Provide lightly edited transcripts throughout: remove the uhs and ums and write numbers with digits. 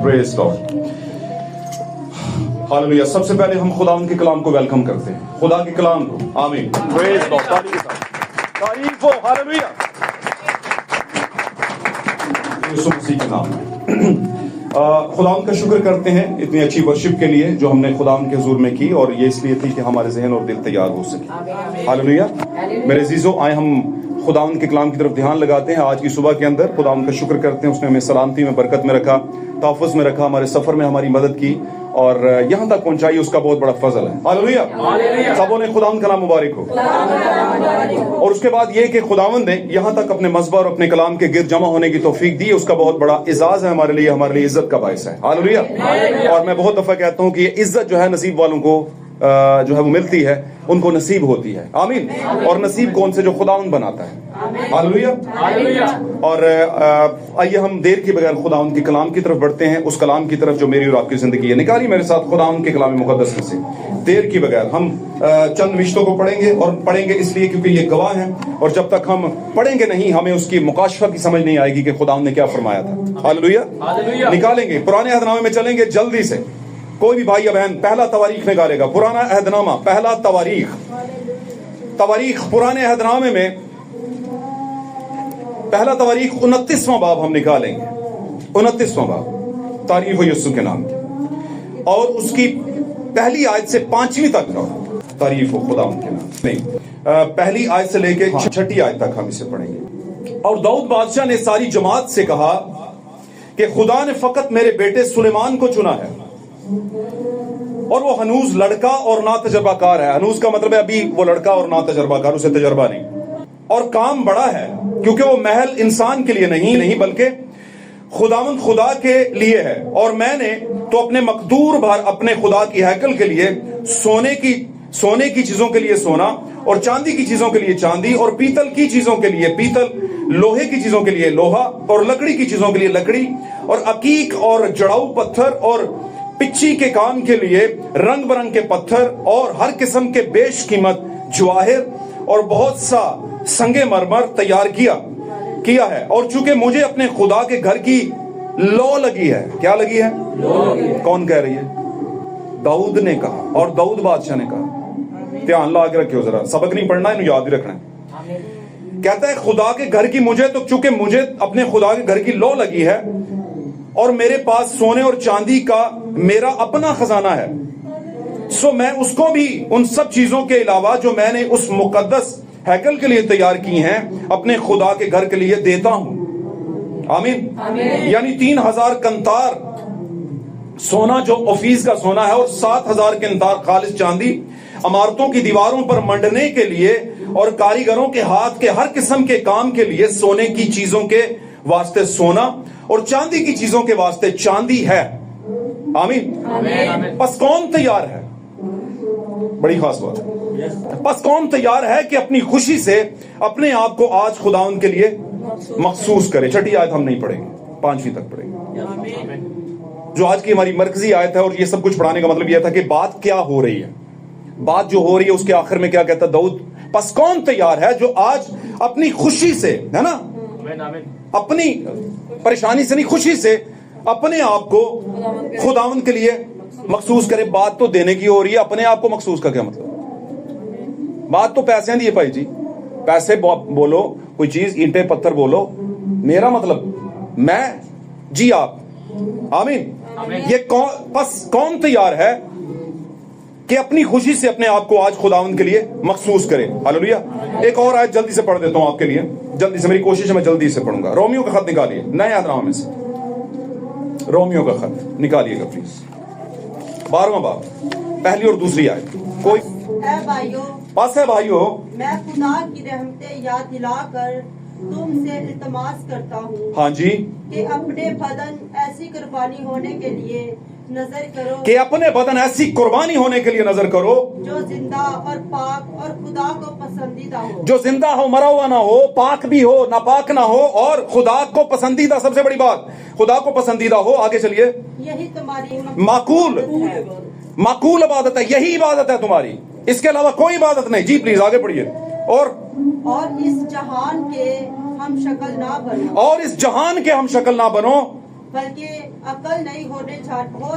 Praise God, hallelujah. सबसे पहले हम खुदावंद के कलाम को वेलकम करते हैं, खुदा के कलाम को। आमीन, प्रेज गॉड, तारीफ हो, हालेलुया, यीशु मसीह के नाम में। खुदावंद का शुक्र करते हैं इतनी अच्छी वर्शिप के लिए जो हमने खुदावंद के हुजूर में की, और ये इसलिए थी कि हमारे जहन और दिल तैयार हो सके। हालेलुया। मेरे अजीजों, आए हम खुदावंद के कलाम की तरफ ध्यान लगाते हैं। आज की सुबह के अंदर खुदावंद का शुक्र करते हैं, उसने हमें सलामती में, बरकत में रखा, तहफ़्फ़ुज़ में रखा, हमारे सफर में हमारी मदद की और यहाँ तक पहुंचाई। उसका बहुत बड़ा फजल है। हालेलुया। सबों ने खुदावंद का नाम मुबारक हो। और उसके बाद ये कि खुदावंद ने यहाँ तक अपने मज़बा और अपने कलाम के गिर्द जमा होने की तौफीक दी, उसका बहुत बड़ा इज़्ज़ाज़ है हमारे लिए इज्जत का बायस है। हालेलुया। और मैं बहुत दफा कहता हूँ कि ये इज्जत जो है नसीब वालों को जो है वो मिलती है, उनको नसीब होती है। आमीन। और नसीब कौन से? जो खुदावंद बनाता है। हालेलुया। और आइए हम देर के बगैर खुदावंद के कलाम की तरफ बढ़ते हैं, उस कलाम की तरफ जो मेरी और आपकी जिंदगी है। निकालिए मेरे साथ खुदावंद के कलाम मुकद्दस में से देर के बगैर हम चंद रिश्तों को पढ़ेंगे, और पढ़ेंगे इसलिए क्योंकि ये गवाह हैं, और जब तक हम पढ़ेंगे नहीं हमें उसकी मुकाशफा की समझ नहीं आएगी कि खुदावंद ने क्या फरमाया था। हालेलुया। निकालेंगे, पुराने अहदनामे में चलेंगे जल्दी से। कोई भी भाई या बहन पहला तवारीख निकालेगा, पुराना अहदनामा, पहला तवारीख पुराने अहदनामे में पहला तवारीख 29वां बाब हम निकालेंगे। 29वां बाब, तारीफ हो यीशु के नाम की, और उसकी पहली आयत से 5वीं तक तारीफ हो खुदावंद के नाम। नहीं, पहली आयत से लेके 6ठी आयत तक हम इसे पढ़ेंगे। और दाऊद बादशाह ने सारी जमात से कहा कि खुदा ने फकत मेरे बेटे सुलेमान को चुना है, और वो हनूज लड़का और ना तजर्बाकार है। हनूज का मतलब है अभी वो लड़का और ना तजर्बाकार, उसे तजर्बा नहीं, और काम बड़ा है क्योंकि वो महल इंसान के लिए नहीं बल्कि खुदावंद खुदा के लिए है। और मैंने तो अपने मकदूर भर अपने खुदा की हैकल के लिए सोने की चीजों के लिए सोना, और चांदी की चीजों के लिए चांदी, और पीतल की चीजों के लिए पीतल, लोहे की चीजों के लिए लोहा, और लकड़ी की चीजों के लिए लकड़ी, और अकीक और जड़ाऊ पत्थर, और पिच्ची के काम के लिए रंग बिरंग के पत्थर, और हर किस्म के बेशकीमत जवाहिर और बहुत सा संगे मरमर तैयार किया है। और चूंकि मुझे अपने खुदा के घर की लौ लगी है। क्या लगी है? कौन कह रही है? दाऊद ने कहा, और दाऊद बादशाह ने कहा। ध्यान ला के रखियो, जरा सबक नहीं पढ़ना, इन्हें याद ही रखना है। कहता है खुदा के घर की चूंकि मुझे अपने खुदा के घर की लौ लगी है, और मेरे पास सोने और चांदी का मेरा अपना खजाना है, सो मैं उसको भी उन सब चीजों के अलावा जो मैंने उस मुकद्दस हैकल के लिए तैयार की हैं, अपने खुदा के घर के लिए देता हूं। आमीन। यानी 3000 कंतार सोना जो ओफीस का सोना है, और 7000 कंतार खालिस चांदी इमारतों की दीवारों पर मंडने के लिए, और कारीगरों के हाथ के हर किस्म के काम के लिए सोने की चीजों के वास्ते सोना, और चांदी की चीजों के वास्ते चांदी है। आमीन। बस कौन तैयार है? बड़ी खास बात है। बस कौन तैयार है कि अपनी खुशी से अपने आप को आज खुदावंद के लिए मखसूस करे। 6ठी आयत हम नहीं पढ़ेंगे, 5वीं तक पढ़ेंगे, जो आज की हमारी मरकजी आयत है। और ये सब कुछ पढ़ाने का मतलब यह था कि बात क्या हो रही है, बात जो हो रही है उसके आखिर में क्या कहता है दाऊद? बस कौन तैयार है जो आज अपनी खुशी से, है ना, अपनी परेशानी से नहीं, खुशी से अपने आप को खुदावंद के लिए मखसूस करे। बात तो देने की हो रही है, अपने आप को मखसूस का क्या मतलब? बात तो पैसे दी है भाई जी, पैसे बोलो, कोई चीज, ईंटें पत्थर बोलो, मेरा मतलब मैं जी आप। आमीन। ये कौन तैयार है कि अपनी खुशी से अपने आप को आज खुदावंद के लिए मखसूस करे। हालेलुया। एक और आयत जल्दी से पढ़ देता हूं आपके लिए, जल्दी से, मेरी कोशिश है मैं जल्दी से पढ़ूंगा। रोमियो का खत निकालिए, नए अहदनामे में से रोमियो का खत निकालिएगा प्लीज, 12वां बाब, पहली और दूसरी आयत। कोई बस है भाइयों, मैं खुदा की रहमतें याद दिलाकर तुमसे इल्तिमास करता हूँ। हाँ जी, कि अपने बदन ऐसी कुर्बानी होने के लिए नजर करो, कि अपने बदन ऐसी कुर्बानी होने के लिए नजर करो जो जिंदा और पाक और खुदा को पसंदीदा हो। जो जिंदा हो, मरा हुआ ना हो, पाक भी हो, नापाक ना हो, और खुदा को पसंदीदा, सबसे बड़ी बात खुदा को पसंदीदा हो। आगे चलिए। यही तुम्हारी माकूल इबादत है, यही इबादत है तुम्हारी, इसके अलावा कोई इबादत नहीं। जी प्लीज आगे पढ़िए। और इस जहान के हम शक्ल ना बनो, और इस जहान के हम शक्ल ना बनो, बल्कि अकल नहीं हो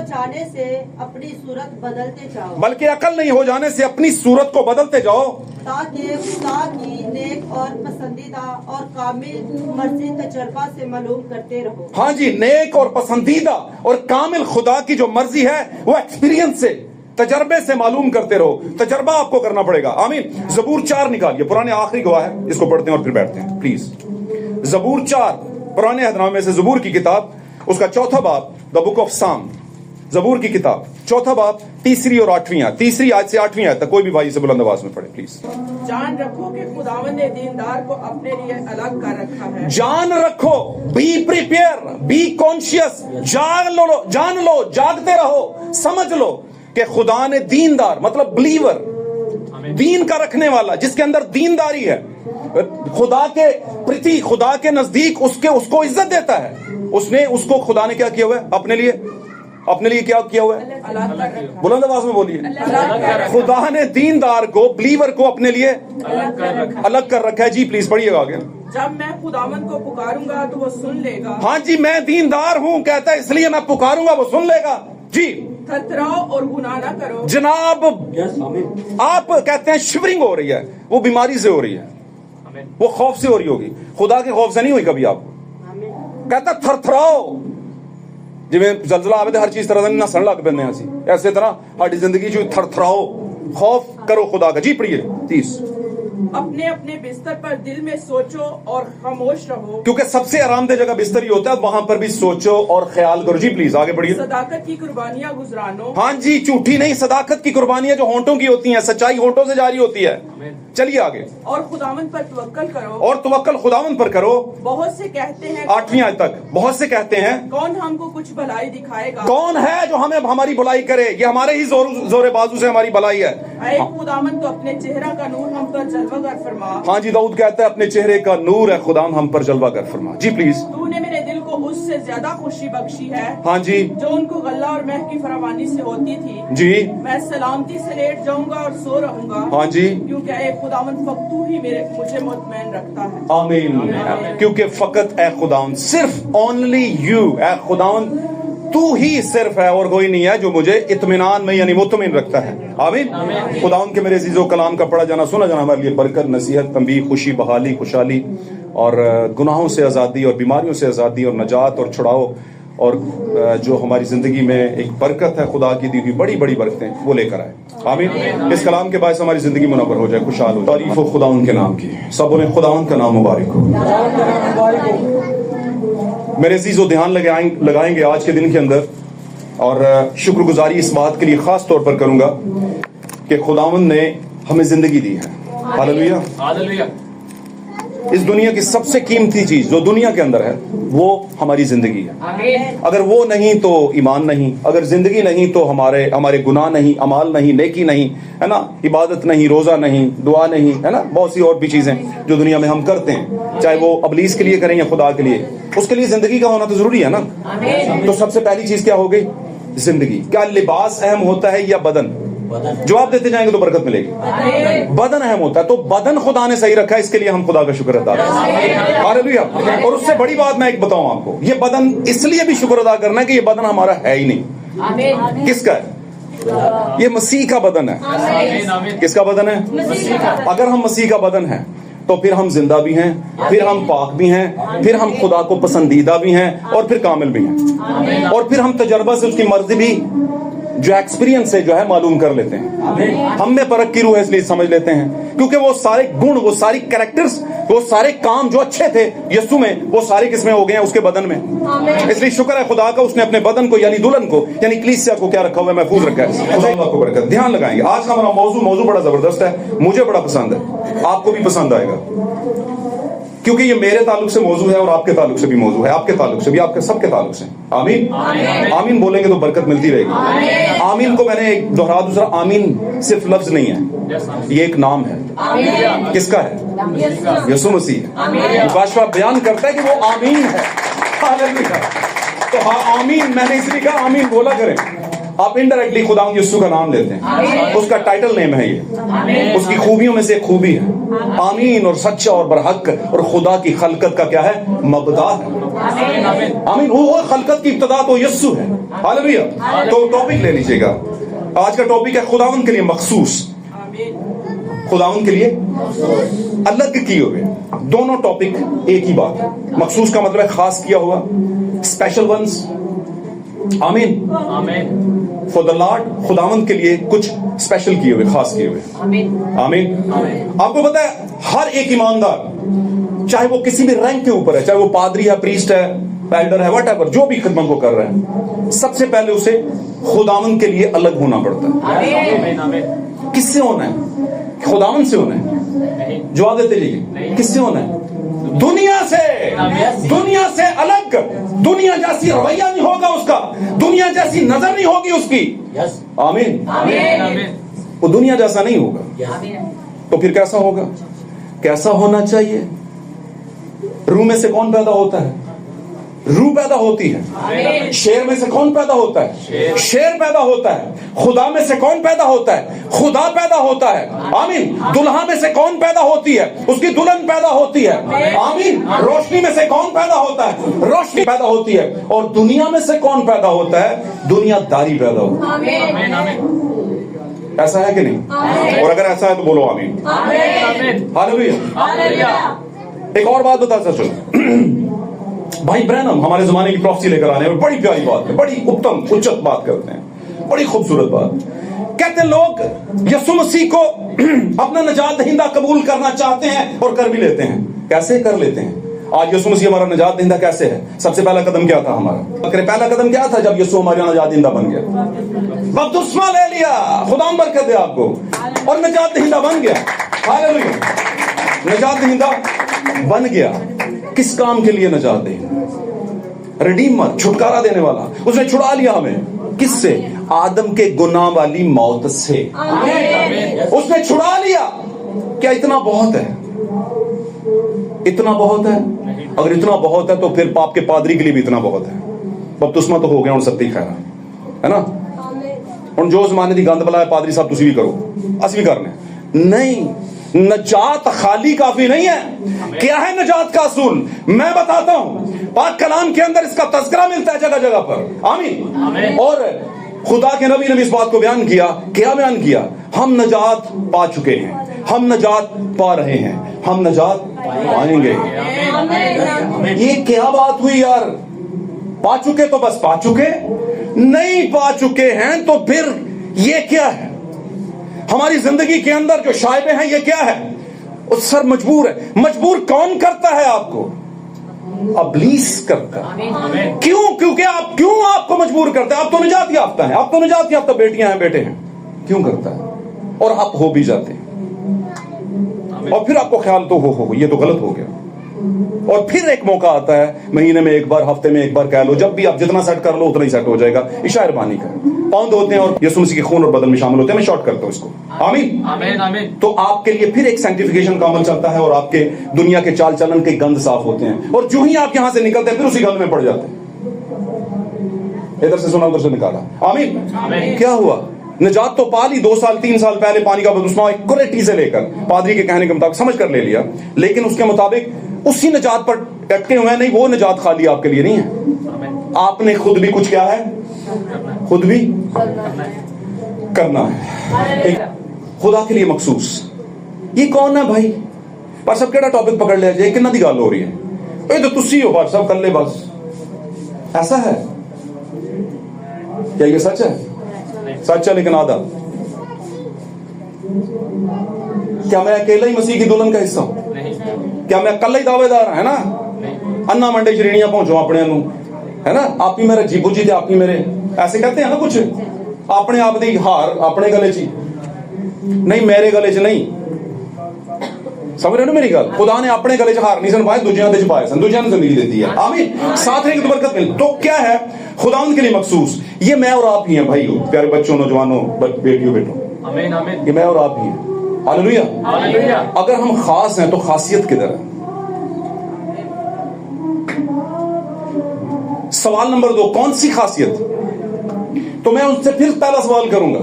जाने से अपनी सूरत बदलते जाओ, बल्कि अकल नहीं हो जाने से अपनी सूरत को बदलते जाओ, ताकि खुदा की नेक और पसंदीदा और कामिल मर्जी तजर्बा से मालूम करते रहो। हाँ जी, नेक और पसंदीदा और कामिल खुदा की जो मर्जी है वो एक्सपीरियंस से, तजर्बे से मालूम करते रहो। तजर्बा आपको करना पड़ेगा। आमीन। जबूर 4 निकालिए, पुराने आखिरी गवाह है, इसको पढ़ते हैं और फिर बैठते हैं प्लीज। जबूर 4, पुराने अहदनामे में से जबूर की किताब, उसका 4था बाब, द बुक ऑफ साम, जबूर की किताब 4था बाब, 3 और 8वीं आयत, 3 आयत से 8वीं आयत तक। कोई भी भाई से बुलंद आवाज में पढ़े प्लीज। जान रखो कि खुदावंद ने दीनदार को अपने लिए अलग कर रखा है। जान रखो, बी प्रिपेयर, बी कॉन्शियस, जान लो, जागते रहो, समझ लो कि खुदा ने दीनदार मतलब बिलीवर, दीन का रखने वाला, जिसके अंदर दीनदारी है, खुदा के प्रति, खुदा के नजदीक उसको इज्जत देता है। उसने उसको खुदा ने क्या किया हुआ है अपने लिए क्या किया हुआ है? बुलंद आवाज में बोलिए। खुदा ने दीनदार को, बिलीवर को अपने लिए अलग कर रखा है। जी प्लीज पढ़िएगा आगे। जब मैं खुदावंद को पुकारूंगा तो वो सुन लेगा। हाँ जी, मैं दीनदार हूँ कहता है, इसलिए मैं पुकारूंगा, वो सुन लेगा। जी, थरथराओ और गुनाह ना करो। जनाब आप कहते हैं शिवरिंग हो रही है, वो बीमारी से हो रही है, वो खौफ से हो रही होगी, खुदा के खौफ से नहीं हुई कभी आपको। कहता थरथराओ, जिवें जलजला आवे हर चीज तरह ना सड़ लग पैंदे हैं असीं, ऐसे तरह साडी जिंदगी च थरथराओ, खौफ करो खुदा का। जी पढ़िए 30। अपने अपने बिस्तर पर दिल में सोचो और खामोश रहो, क्योंकि सबसे आरामदेह जगह बिस्तर ही होता है, वहां पर भी सोचो और ख्याल करो। जी प्लीज आगे बढ़िए। सदाकत की कुर्बानियां गुजरानो। हाँ जी, झूठी नहीं, सदाकत की कुर्बानियां जो होंठों की होती हैं, सच्चाई होंठों से जारी होती है। चलिए आगे। और खुदावंद पर तवक्कल करो। और तवक्कल खुदावंद पर करो। बहुत से कहते हैं, 8वीं आयत तक, बहुत से कहते हैं, कौन हमको कुछ भलाई दिखाएगा? कौन है जो हमें हमारी भलाई करे? ये हमारे ही जोरे बाजू से हमारी भलाई है। ऐ खुदावंद तो अपने चेहरा का नूर हम पर जलवागर फरमा। हाँ जी, दाऊद कहता है अपने चेहरे का नूर है खुदाम हम पर जलवा कर फरमा। जी प्लीज। तूने मेरे दिल को उससे ज्यादा खुशी बख्शी है, हाँ जी, जो उनको गल्ला और मेह की फरावानी से होती थी। जी, मैं सलामती से लेट जाऊंगा और सो रहूंगा। हाँ जी, क्योंकि ऐ खुदावंद फकत तू ही मुझे मुतमईन रखता है। आमीन। क्योंकि फकत ए खुदावंद, सिर्फ ओनली यू, ए खुदावंद तू ही सिर्फ है और कोई नहीं है जो मुझे इत्मीनान में यानी मुतमिन रखता है। आमीन। खुदावंद के मेरे अजीजों, कलाम का पढ़ा जाना सुना जाना हमारे लिए बरकत, नसीहत, तंबीह, खुशी, बहाली, खुशहाली और गुनाहों से आज़ादी और बीमारियों से आज़ादी और नजात और छुड़ाओ, और जो हमारी जिंदगी में एक बरकत है, खुदा की दी हुई बड़ी बड़ी बरकतें, वो लेकर आए। आमीन। इस कलाम के बायस हमारी जिंदगी मुनव्वर हो जाए, खुशहाल हो। तारीफ हो खुदावंद के नाम की। सब बोले खुदावंद का नाम मुबारक हो। मेरे अजीजों, ध्यान लगाएंगे आज के दिन के अंदर, और शुक्रगुजारी इस बात के लिए खास तौर पर करूंगा कि खुदावंद ने हमें जिंदगी दी है। Hallelujah, hallelujah. इस दुनिया की सबसे कीमती चीज जो दुनिया के अंदर है वो हमारी जिंदगी है। अगर वो नहीं तो ईमान नहीं, अगर जिंदगी नहीं तो हमारे गुनाह नहीं, अमाल नहीं, नेकी नहीं, है ना, इबादत नहीं, रोजा नहीं, दुआ नहीं, है ना, बहुत सी और भी चीजें जो दुनिया में हम करते हैं, चाहे वो अबलीस के लिए करें या खुदा के लिए, उसके लिए जिंदगी का होना तो जरूरी है ना। तो सबसे पहली चीज क्या हो गई? जिंदगी। क्या लिबास अहम होता है या बदन? जवाब देते जाएंगे तो बरकत मिलेगी। बदन अहम होता है, तो बदन खुदा ने सही रखा है, इसके लिए हम खुदा का शुक्र अदा करें। हालेलुया। और उससे बड़ी बात मैं एक बताऊं आपको, ये बदन इसलिए भी शुक्र अदा करना है कि ये बदन हमारा है ही नहीं। किसका है? ये मसीह का बदन है। किसका बदन है? अगर हम मसीह का बदन है तो फिर हम जिंदा भी हैं, फिर हम पाक भी हैं, फिर हम खुदा को पसंदीदा भी हैं, और फिर कामिल भी हैं, और फिर हम तजर्बा से उसकी मर्जी भी जो एक्सपीरियंस है जो है मालूम कर लेते हैं। हम में परख की रूह है इसलिए समझ लेते हैं, क्योंकि वो सारे गुण, वो सारी कैरेक्टर्स, वो सारे काम जो अच्छे थे यीशु में, वो सारे किसमें हो गए हैं? उसके बदन में। इसलिए शुक्र है खुदा का, उसने अपने बदन को यानी दुल्हन को यानी कलीसिया को क्या रखा हुआ है? महफूज रखा है। खुदा को बरकत। ध्यान लगाएंगे, आज का हमारा मौजू बड़ा जबरदस्त है, मुझे बड़ा पसंद है, आपको भी पसंद आएगा, क्योंकि ये मेरे ताल्लुक से मौजू है और आपके ताल्लुक से भी मौजू है, आपके ताल्लुक से भी, आपके सबके ताल्लुक से। आमीन। आमीन बोलेंगे तो बरकत मिलती रहेगी। आमीन को मैंने एक दोहरा दूसरा, आमीन सिर्फ लफ्ज नहीं है, ये एक नाम है। किसका है? यीशु मसीह। मुकाशवा बयान करता है कि वो आमीन है। हालेलुया। तो हाँ, आमीन मैंने इसलिए कहा, आमीन बोला करें, آپ انڈائریکٹلی خداوند یسوع کا نام لیتے ہیں, اس کا ٹائٹل نیم ہے یہ, اس کی خوبیوں میں سے ایک خوبی ہے آمین, اور سچا اور برحق اور خدا کی خلقت کا کیا ہے, مبدا ہے. آمین. وہ خلقت کی ابتدا تو یسوع ہے. ہاللیلویہ. تو ٹاپک لے لیجئے گا, آج کا ٹاپک ہے خداوند کے لیے مخصوص. خداوند کے لیے الگ کیے ہوئے. دونوں ٹاپک ایک ہی بات ہے. مخصوص کا مطلب ہے خاص کیا ہوا, اسپیشل ونس. آمین. فار دا لارڈ, خداوند کے لیے کچھ اسپیشل کیے ہوئے, خاص کیے ہوئے. آمین. آپ کو پتا ہے ہر ایک ایماندار, چاہے وہ کسی بھی رینک کے اوپر ہے, چاہے وہ پادری ہے, پریسٹ ہے, ایلڈر ہے, واٹ ایور, جو بھی خدمت کو کر رہے ہیں, سب سے پہلے اسے خداوند کے لیے الگ ہونا پڑتا ہے. کس سے ہونا ہے؟ خداوند سے ہونا ہے. جواب دیتے جائیے, کس سے ہونا ہے؟ دنیا سے. دنیا سے الگ. دنیا جیسی رویہ نہیں ہوگا اس کا, دنیا جیسی نظر نہیں ہوگی اس کی. آمین. وہ دنیا جیسا نہیں ہوگا. تو پھر کیسا ہوگا؟ کیسا ہونا چاہیے؟ روح میں سے کون پیدا ہوتا ہے؟ روح پیدا ہوتی ہے. شیر میں سے کون پیدا ہوتا ہے؟ شیر پیدا ہوتا ہے. خدا میں سے کون پیدا ہوتا ہے؟ خدا پیدا ہوتا ہے. آمین. دلہا میں سے کون پیدا ہوتی ہے؟ اس کی دلہن پیدا ہوتی ہے. آمین. روشنی میں سے کون پیدا ہوتا ہے؟ روشنی پیدا ہوتی ہے. اور دنیا میں سے کون پیدا ہوتا ہے؟ دنیا داری پیدا ہوتا ہے. ایسا ہے کہ نہیں؟ اور اگر ایسا ہے تو بولو آمین. ہاللیلویہ. ایک اور بات بتا چلو, بھائی برینم ہمارے زمانے کی پروفیسی لے کر آنے میں بڑی پیاری بات ہے, بڑی اتم اچت بات کرتے ہیں, بڑی خوبصورت بات. کہتے ہیں لوگ یسوع مسیح کو اپنا نجات دہندہ قبول کرنا چاہتے ہیں اور کر بھی لیتے ہیں. کیسے کر لیتے ہیں؟ آج یسوع مسیح ہمارا نجات دہندہ کیسے ہے؟ سب سے پہلا قدم کیا تھا ہمارا؟ پہلا قدم کیا تھا جب یسوع ہمارا نجات دہندہ بن گیا؟ بپتسمہ لے لیا, خدا برکت دے آپ کو, اور نجات دہندہ بن گیا. ہاللیلویہ. نجات دہندہ بن گیا. کس کام کے لیے نجات دہندہ؟ ریڈیمر, چھٹکارا دینے والا. اس نے چھڑا لیا ہمیں. کس سے؟ آدم کے گناہ والی موت سے. اس نے چھڑا لیا. کیا اتنا بہت ہے؟ اتنا بہت ہے؟ اگر اتنا بہت ہے تو پھر پاپ کے پادری کے لیے بھی اتنا بہت ہے. بپتسمہ تو ہو گیا, اور ستی خیرہ ہے نا. اور جو زمانے دی گند بلا ہے پادری صاحب تسی بھی کرو, اسی بھی کرنے نہیں. نجات خالی کافی نہیں ہے. کیا ہے نجات کا اصول؟ میں بتاتا ہوں. پاک کلام کے اندر اس کا تذکرہ ملتا ہے جگہ جگہ پر. آمین. اور خدا کے نبی نے اس بات کو بیان کیا. کیا بیان کیا؟ ہم نجات پا چکے ہیں, ہم نجات پا رہے ہیں, ہم نجات پائیں گے. یہ کیا بات ہوئی یار؟ پا چکے تو بس پا چکے, نہیں پا چکے ہیں تو پھر یہ کیا ہے؟ ہماری زندگی کے اندر جو شائبے ہیں یہ کیا ہے؟ اس سر مجبور ہے. مجبور کون کرتا ہے آپ کو؟ ابلیس کرتا ہے. کیوں؟ کیونکہ کیوں آپ کو مجبور کرتا ہے؟ آپ تو نجات یافتہ ہیں, آپ تو نجات یافتہ بیٹیاں ہیں, بیٹے ہیں. کیوں کرتا ہے؟ اور آپ ہو بھی جاتے ہیں, اور پھر آپ کو خیال تو ہو یہ تو غلط ہو گیا. اور پھر ایک موقع آتا ہے, مہینے میں ایک بار, ہفتے میں ایک بار, کہہ لو جب بھی آپ جتنا سیٹ کر لو اتنا ہی سیٹ ہو جائے گا. عشاء ربانی کا پاؤنڈ ہوتے ہیں اور یسوع مسیح کے خون اور بدن میں شامل ہوتے ہیں. میں شارٹ کرتا ہوں اس کو. آمین. تو آپ کے لیے پھر ایک سینکٹیفیکیشن کا عمل چلتا ہے, اور آپ کے دنیا کے چال چلن کے گند صاف ہوتے ہیں, اور جو ہی آپ یہاں سے نکلتے ہیں پھر اسی گند میں پڑ جاتے ہیں. ادھر سے سنا ادھر سے نکالا. آمین. کیا ہوا؟ نجات تو پا لی 2 سال 3 سال پہلے, پانی کا بپتسمہ ایکوریٹی سے لے کر پادری کے کہنے کے مطابق سمجھ کر لے لیا, لیکن اس کے مطابق اسی نجات پر اٹکے ہوئے ہیں. نہیں, وہ نجات خالی آپ کے لیے نہیں ہے. آپ نے خود بھی کچھ کیا ہے, خود بھی کرنا ہے. خدا کے لیے مخصوص. یہ کون ہے بھائی؟ پر سب کیڑا ٹاپک پکڑ لیا جائے, کنہ دی گل ہو رہی ہے. اے تو تسی ہو بار سب کر لے بس. ایسا ہے کیا؟ یہ سچ ہے؟ سچ ہے لیکن آدھا. کیا میں اکیلا ہی مسیح کی دلہن کا حصہ ہوں؟ کیا میں اکلا ہی دعوے دار ہے نا؟ انا منڈے شرینیاں پہنچو اپنے نو, ہے نا. آپ ہی میرے جیبو جی تے آپ ہی میرے, ایسے کہتے ہیں نا کچھ. اپنے آپ دی ہار اپنے گلے چ نہیں, میرے گلے چ نہیں. سمجھ رہے ہو میری گل؟ خدا نے اپنے گلے چ ہار نہیں سن پائے, دوجیاں دے چ پائے سن. دوجیاں نے زندگی دیتی ہے. آمین. ساتھ رہنے کی برکت مل. تو کیا ہے خداوند کے لیے مخصوص؟ یہ میں اور آپ ہی ہیں بھائیو, پیارے بچوں, نوجوانوں, بیٹیوں, بیٹوں. آمین. آمین. یہ میں اور آپ ہی ہیں. ہاللیلویہ. اگر ہم خاص ہیں تو خاصیت کدھر ہے؟ سوال نمبر 2, کون سی خاصیت؟ तो मैं उससे फिर पहला सवाल करूंगा,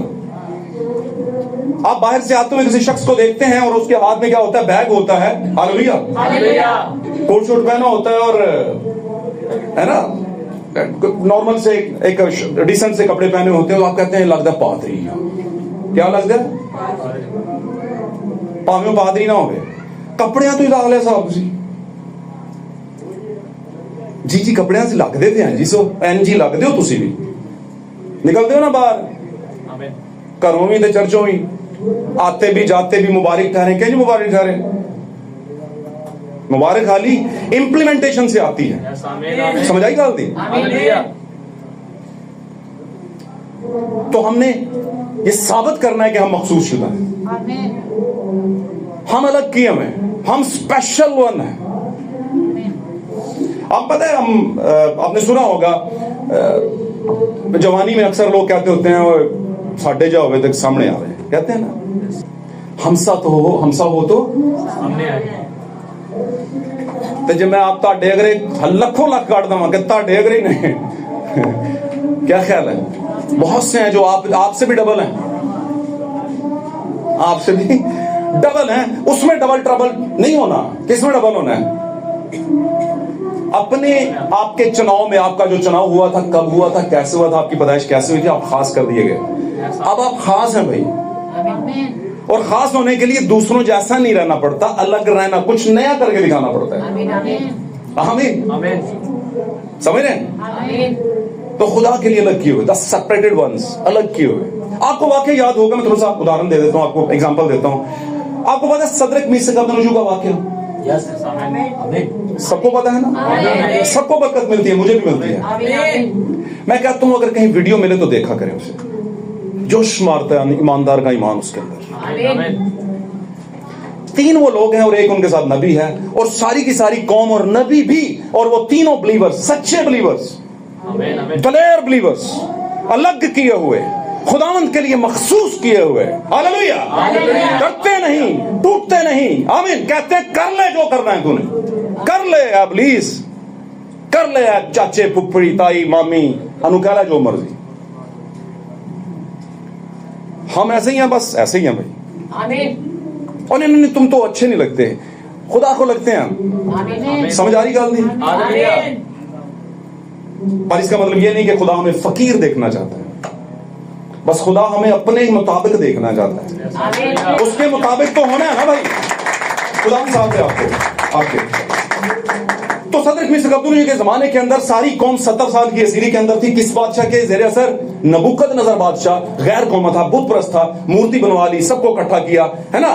आप बाहर से आते हुए किसी शख्स को देखते हैं और उसके हाथ में क्या होता है? बैग होता है, हालेलुया, कोट शूट पहना होता है और है ना, नॉर्मल से एक डिसेंट से कपड़े पहने होते हैं, तो आप कहते हैं लगता पादरी। क्या लगता है? भावें पादरी ना होवे, कपड़ियां तो ही ला लिया साहब जी जी कपड़ियां से लगदे थे हैं जी, सो एन जी लगदे हो तुसी भी, निकलते हो ना बाहर, घरों भी ते चर्चों भी, आते भी जाते भी मुबारक ठहरे। क्या जी मुबारक ठहरे? मुबारक खाली इंप्लीमेंटेशन से आती है, समझ आई गलती? तो हमने ये साबित करना है कि हम मखसूस शुदा हैं, हम अलग किए हुए हैं, हम स्पेशल वन है। आप पता है, हम आपने सुना होगा जवानी में अक्सर लोग कहते होते हैं साढ़े जा होवे तक सामने आ रहे हैं, कहते हैं ना, हमसा हो तो सामने आ गया। तो जब मैं आप ताड़े अगरे लखों लख काट दवा कि ताड़े अगरे नहीं क्या ख्याल है? बहुत से हैं जो आपसे भी डबल हैं, आपसे भी डबल हैं, उसमें डबल ट्रबल नहीं होना। किसमें डबल होना है? अपने आपके चुनाव में, आपका जो चुनाव हुआ था, कब हुआ था, कैसे हुआ था, आपकी पैदाइश कैसे हुई थी, आप खास कर दिए गए। अब आप खास हैं भाई, और खास होने के लिए दूसरों जैसा नहीं रहना पड़ता, अलग रहना, कुछ नया करके दिखाना पड़ता है। आमीन, समझ रहे हैं? तो खुदा के लिए अलग किए हुए, द सेपरेटेड वंस, अलग किए हुए। आपको वाकई याद होगा, मैं थोड़ा सा उदाहरण दे देता हूं, आपको एग्जांपल देता हूं। आपको पता है सदरक मीसक अबेदनगो का वाकया? सबको पता है ना? सबको बरकत मिलती है, मुझे भी मिलती है। मैं कहता हूं अगर कहीं वीडियो मिले तो देखा करें उसे, जोश मारता है ईमानदार का ईमान उसके अंदर। तीन वो लोग हैं और एक उनके साथ नबी है, और सारी की सारी कौम और नबी भी, और वो तीनों बिलीवर्स, सच्चे बिलीवर्स, दलेर बिलीवर्स, अलग किए हुए, खुदावंद के लिए मखसूस किए हुए। हालेलुया, डरते नहीं, टूटते नहीं। आमीन, कहते हैं कर ले जो करना है तूने, कर ले इब्लीस, कर ले चाचे फुफड़ी ताई मामी अनुकाला, जो मर्जी। हम ऐसे ही हैं, बस ऐसे ही हैं भाई। आमीन। और नहीं तुम तो अच्छे नहीं लगते, खुदा को लगते हैं। समझ आ रही गल नहीं? पर इसका मतलब ये नहीं कि खुदा हमें फकीर देखना चाहता है, बस खुदा हमें अपने मुताबिक देखना चाहता है। उसके मुताबिक तो होना है ना भाई, खुदा साथ है आपके। तो सदरक मीसक अबेदनगो के जमाने के अंदर सारी कौम 70 साल की असीरी के अंदर थी। किस बादशाह के जेर असर? नबूकदनेस्सर बादशाह, गैर कौम था, बुत परस्त था, मूर्ति बनवा ली, सबको इकट्ठा किया, है ना,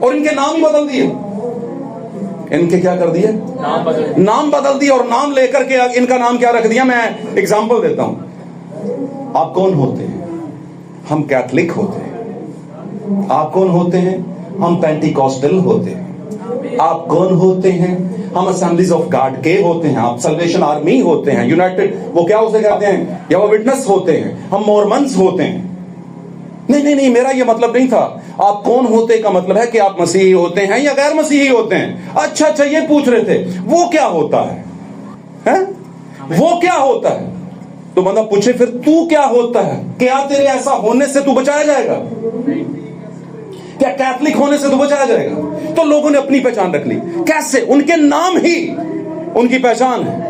और इनके नाम ही बदल दिए। इनके क्या कर दिए? नाम बदल दिए, और नाम लेकर के इनका नाम क्या रख दिया? मैं एग्जाम्पल देता हूं। आप कौन होते हैं? हम कैथलिक होते हैं। आप कौन होते हैं? हम पेंटिकॉस्टल होते हैं। आप कौन होते हैं? हम असेंबलीज ऑफ गॉड के होते हैं। आप सल्वेशन आर्मी होते हैं, यूनाइटेड, वो क्या उसे कहते हैं, या वो विटनेस होते हैं। हम मोरमन्स होते हैं। नहीं, मेरा ये मतलब नहीं था। आप कौन होते का मतलब है कि आप मसीही होते हैं या गैर मसीही होते हैं। अच्छा, ये पूछ रहे थे, वो क्या होता है? वो क्या होता है? तो बंदा पूछे फिर तू क्या होता है? क्या तेरे ऐसा होने से तू बचाया जाएगा? क्या कैथलिक होने से तू बचाया जाएगा? तो लोगों ने अपनी पहचान रख ली। कैसे? उनके नाम ही उनकी पहचान है।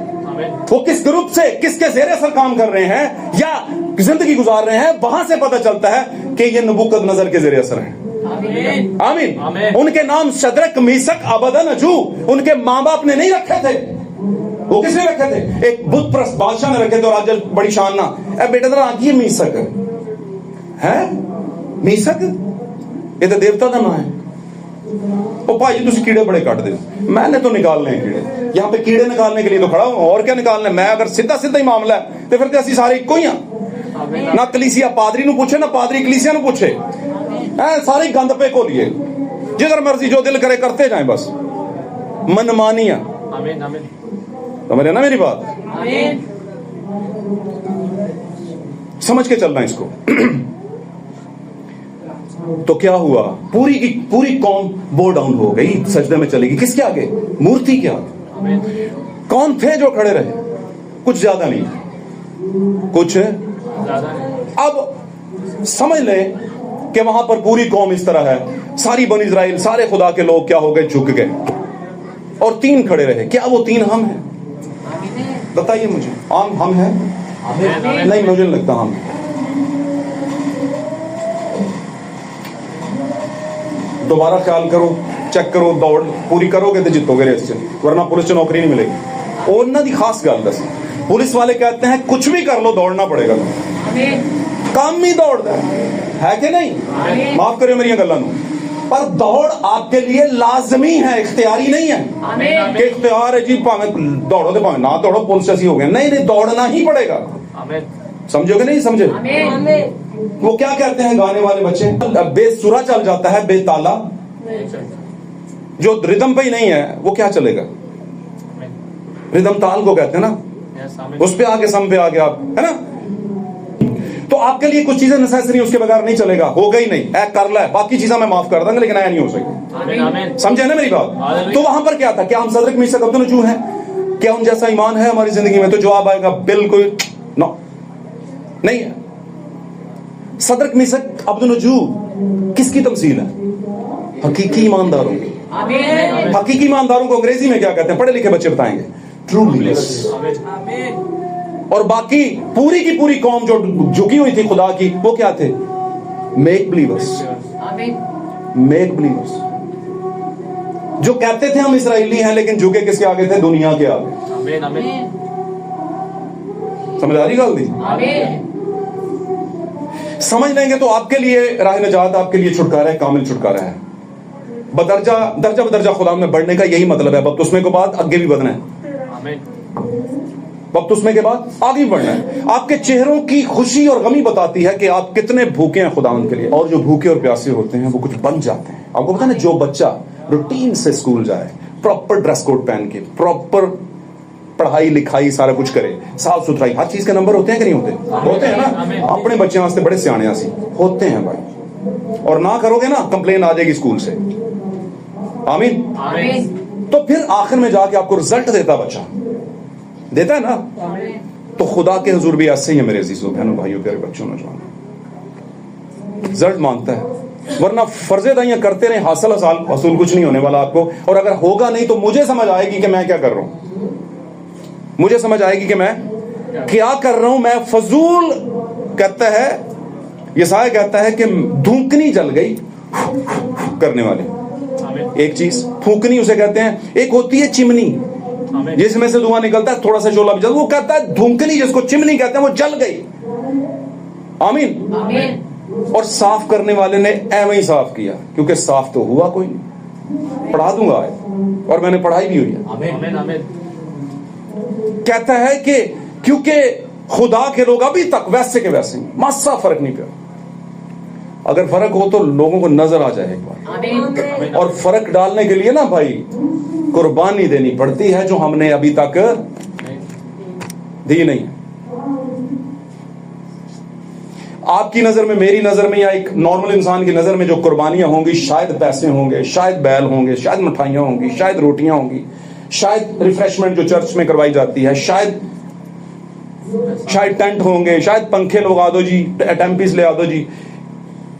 वो किस ग्रुप से, किसके ज़ेरे असर काम कर रहे हैं या जिंदगी गुजार रहे हैं, वहां से पता चलता है कि ये नबूकदनेस्सर के ज़ेरे असर है। आमीन। उनके नाम सदरक मीसक अबेदनगो उनके माँ बाप ने नहीं रखे थे। वो किसने रखे थे? एक बुत परस्त बादशाह ने रखे थे, और आज बड़ी शान ना, ए बेटा जरा आंकी मीसक है, मीसक ये तो देवता का नाम है। ओ भाई तुम कीड़े बड़े काट दे, मैंने तो निकालने हैं कीड़े, यहाँ पे कीड़े निकालने के लिए तो खड़ा हूं, और क्या निकालने? मैं अगर सीधा ही मामला है तो फिर असि सारे इको ही हां। ना कलीसिया पादरी नूं पूछे, ना पादरी कलीसिया नूं पूछे, सारे गंद पे घोलिए, जिधर मर्जी जो दिल करे करते जाए, बस मनमानियां। समझ रहे ना मेरी बात? समझ के चलना इसको। तो क्या हुआ? पूरी की पूरी कौम बो डाउन हो गई, सजदे में चलेगी। किसके आगे? मूर्ति के आगे। कौन थे जो खड़े रहे? कुछ ज्यादा नहीं, कुछ अब समझ लें कि वहां पर पूरी कौम इस तरह है, सारी बनी इस्राइल, सारे खुदा के लोग क्या हो गए, झुक गए, और 3 खड़े रहे। क्या वो 3 हम हैं? बताइए मुझे, हम हैं? नहीं, मुझे नहीं लगता हम। दोबारा ख्याल करो, चेक करो, दौड़ पूरी करोगे तो जीतोगे रेस च, वरना पुलिस च नौकरी नहीं मिलेगी। और उन्होंने दी खास गल दस, पुलिस वाले कहते हैं कुछ भी कर लो दौड़ना पड़ेगा, काम ही दौड़ता है कि नहीं? माफ करियो मेरी गल्लां नूं, पर दौड़ आपके लिए लाजमी है, इख्तियारी नहीं है कि इख्तियार है जी भावें दौड़ो तो भावें ना दौड़ो, पुलिस ऐसी हो गया। नहीं नहीं, दौड़ना ही पड़ेगा। समझोगे नहीं समझे? वो क्या कहते हैं गाने वाले बच्चे, बेसुरा चल जाता है बेताला, जो रिदम पे ही नहीं है वो क्या चलेगा? रिदम ताल को कहते हैं ना, उस पे आके सम पे आके आप, है ना? तो आपके लिए कुछ चीजें नेसेसरी, उसके बगैर नहीं चलेगा, हो गई नहीं, ऐ कर ला, बाकी चीजें मैं माफ कर दूंगा, लेकिन ऐ नहीं हो सकती। समझे ना मेरी बात? तो वहां पर क्या था, क्या हम सदरक मीशक अब्दुन्नजू हैं? क्या उन जैसा ईमान है हमारी जिंदगी में? तो जवाब आएगा बिल्कुल नो, नहीं है। सदरक मीशक अब्दुन्नजू किसकी तमसील है? हकीकी ईमानदारों की। हकीकी ईमानदारों को अंग्रेजी में क्या कहते हैं? पढ़े लिखे बच्चे बताएंगे, ट्रू बिलीवर्स। और बाकी पूरी की पूरी कौम जो झुकी हुई थी खुदा की, वो क्या थे? Make believers. मेक बिलीवर्स, जो कहते थे हम इस्राएली हैं, लेकिन झुके किसके आगे थे? दुनिया के आगे। समझ आ रही गल दी? समझ लेंगे तो आपके लिए राह नजात, आपके लिए छुटकारा है, कामिल छुटकारा है। दर्जा बदर्जा खुदा में बढ़ने का यही मतलब है। बपतिस्मे के बाद आगे भी बढ़ना है, बपतिस्मे के बाद आगे भी बढ़ना है। आपके चेहरों की खुशी और गमी बताती है कि आप कितने भूखे हैं खुदा के लिए। और जो भूखे और प्यासे होते हैं वो कुछ बन जाते हैं। आपको पता है ना, जो बच्चा रूटीन से स्कूल जाए, प्रॉपर ड्रेस कोड पहन के, प्रॉपर पढ़ाई लिखाई सारा कुछ करे, साफ सुथराई, हर चीज के नंबर होते हैं कि नहीं होते? होते हैं ना। अपने बच्चे वास्ते बड़े सियाने सी होते हैं भाई, और ना करोगे ना कंप्लेन आ जाएगी स्कूल से। आमीन। तो फिर आखिर में जाके आपको रिजल्ट देता बच्चा, देता है ना। तो खुदा के हुजूर भी ऐसे ही है मेरे अजीजों बहनों भाइयों प्यारे बच्चों नौजवानों, रिजल्ट मांगता है। वरना फर्जे दाइयां करते रहे, हासिल हसूल कुछ नहीं होने वाला आपको। और अगर होगा नहीं तो मुझे समझ आएगी कि मैं क्या कर रहा हूं, मुझे समझ आएगी कि मैं क्या कर रहा हूं। मैं फजूल कहता है, यसाया कहता है कि धूकनी जल गई करने वाले। एक चीज फूकनी उसे कहते हैं, एक होती है चिमनी जिसमें से धुआं निकलता है, थोड़ा सा शोला भी जल, वो कहता है धूकनी, जिसको चिमनी कहते हैं, वो जल गई। आमीन। और साफ करने वाले ने ऐਵੇਂ ही साफ किया, क्योंकि साफ तो हुआ कोई नहीं। पढ़ा दूंगा और मैंने पढ़ाई भी हुई है। कहता है कि क्योंकि खुदा के लोग अभी तक वैसे के वैसे, मासा फर्क नहीं पड़ा। अगर फर्क हो तो लोगों को नजर आ जाए एक बार। और फर्क डालने के लिए ना भाई कुर्बानी देनी पड़ती है, जो हमने अभी तक दी नहीं। आपकी नजर में, मेरी नजर में, या एक नॉर्मल इंसान की नजर में जो कुर्बानियां होंगी, शायद पैसे होंगे, शायद बैल होंगे, शायद मिठाइयां होंगी, शायद रोटियां होंगी, शायद रिफ्रेशमेंट जो चर्च में करवाई जाती है, शायद टेंट होंगे, शायद पंखे लगा दो जी, टेम्पीज ले आ दो जी।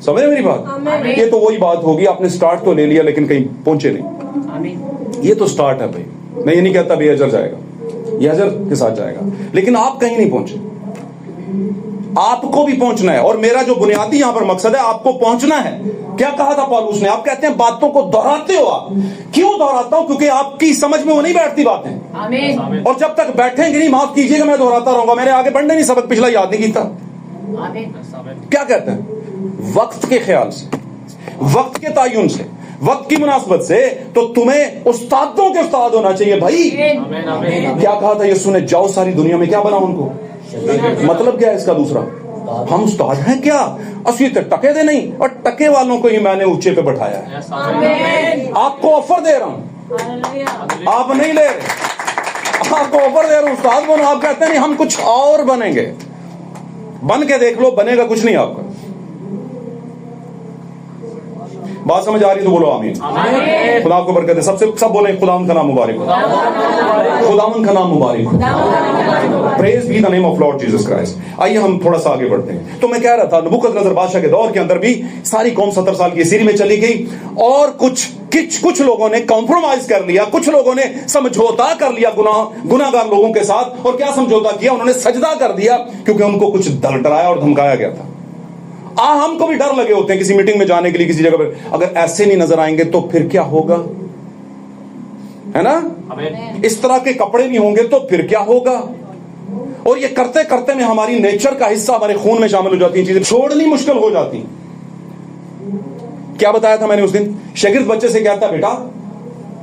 समझे मेरी बात? ये तो वही बात होगी, आपने स्टार्ट तो ले लिया लेकिन कहीं पहुंचे नहीं। ये तो स्टार्ट है भाई, मैं ये नहीं कहता भी अजर जाएगा, ये अजर के साथ जाएगा, लेकिन आप कहीं नहीं पहुंचे। आपको भी पहुंचना है। और मेरा जो बुनियादी यहां पर मकसद है, आपको पहुंचना है। क्या कहा था पौलुस ने? आप कहते हैं बातों को दोहराते हो। आप क्यों दोहराता हूं? क्योंकि आपकी समझ में वो नहीं बैठती बातें। आमीन। और जब तक बैठेंगे नहीं, माफ कीजिएगा मैं दोहराता रहूंगा, मैंने आगे बढ़ने नहीं, सबक पिछला याद नहीं किया। क्या कहते हैं? वक्त के ख्याल से, वक्त के तायुन से, वक्त की मुनासबत से, तो तुम्हें उस्तादों के उस्ताद होना चाहिए भाई। क्या कहा था यीशु ने? जाओ सारी दुनिया में क्या बनाओ उनको। मतलब क्या है इसका दूसरा? हम उस्ताद हैं क्या? असली तो टके दे नहीं, और टके वालों को ही मैंने ऊंचे पे बैठाया है। आपको ऑफर दे रहा हूं, आप नहीं ले रहे। आपको ऑफर दे रहा हूं, उस्ताद बनो। आप कहते हैं नहीं हम कुछ और बनेंगे। बन के देख लो, बनेगा कुछ नहीं आपका। बात समझ आ रही तो बोलो आमीन। खुदा आपको बरकत दे। सबसे सब बोले खुदा उनका नाम मुबारक हो। खुदावन का नाम मुबारक हो। Praise be the name of Lord Jesus Christ. आइए हम थोड़ा सा आगे बढ़ते हैं। तो मैं कह रहा था नबूकदनेस्सर बादशाह के दौर के अंदर भी सारी कौम 70 साल की सीरी में चली गई, और कुछ लोगों ने कॉम्प्रोमाइज कर लिया, कुछ लोगों ने समझौता कर लिया गुनाहगार लोगों के साथ। और क्या समझौता किया? उन्होंने सजदा कर दिया, क्योंकि उनको कुछ डराया और धमकाया गया था। हमको भी डर लगे होते हैं किसी मीटिंग में जाने के लिए, किसी जगह पर अगर ऐसे नहीं नजर आएंगे तो फिर क्या होगा, है ना? इस तरह के कपड़े नहीं होंगे तो फिर क्या होगा। और ये करते करते में हमारी नेचर का हिस्सा हमारे खून में शामिल हो जाती है, चीजें छोड़नी मुश्किल हो जाती। क्या बताया था मैंने उस दिन? शागिर्द बच्चे से कहता, बेटा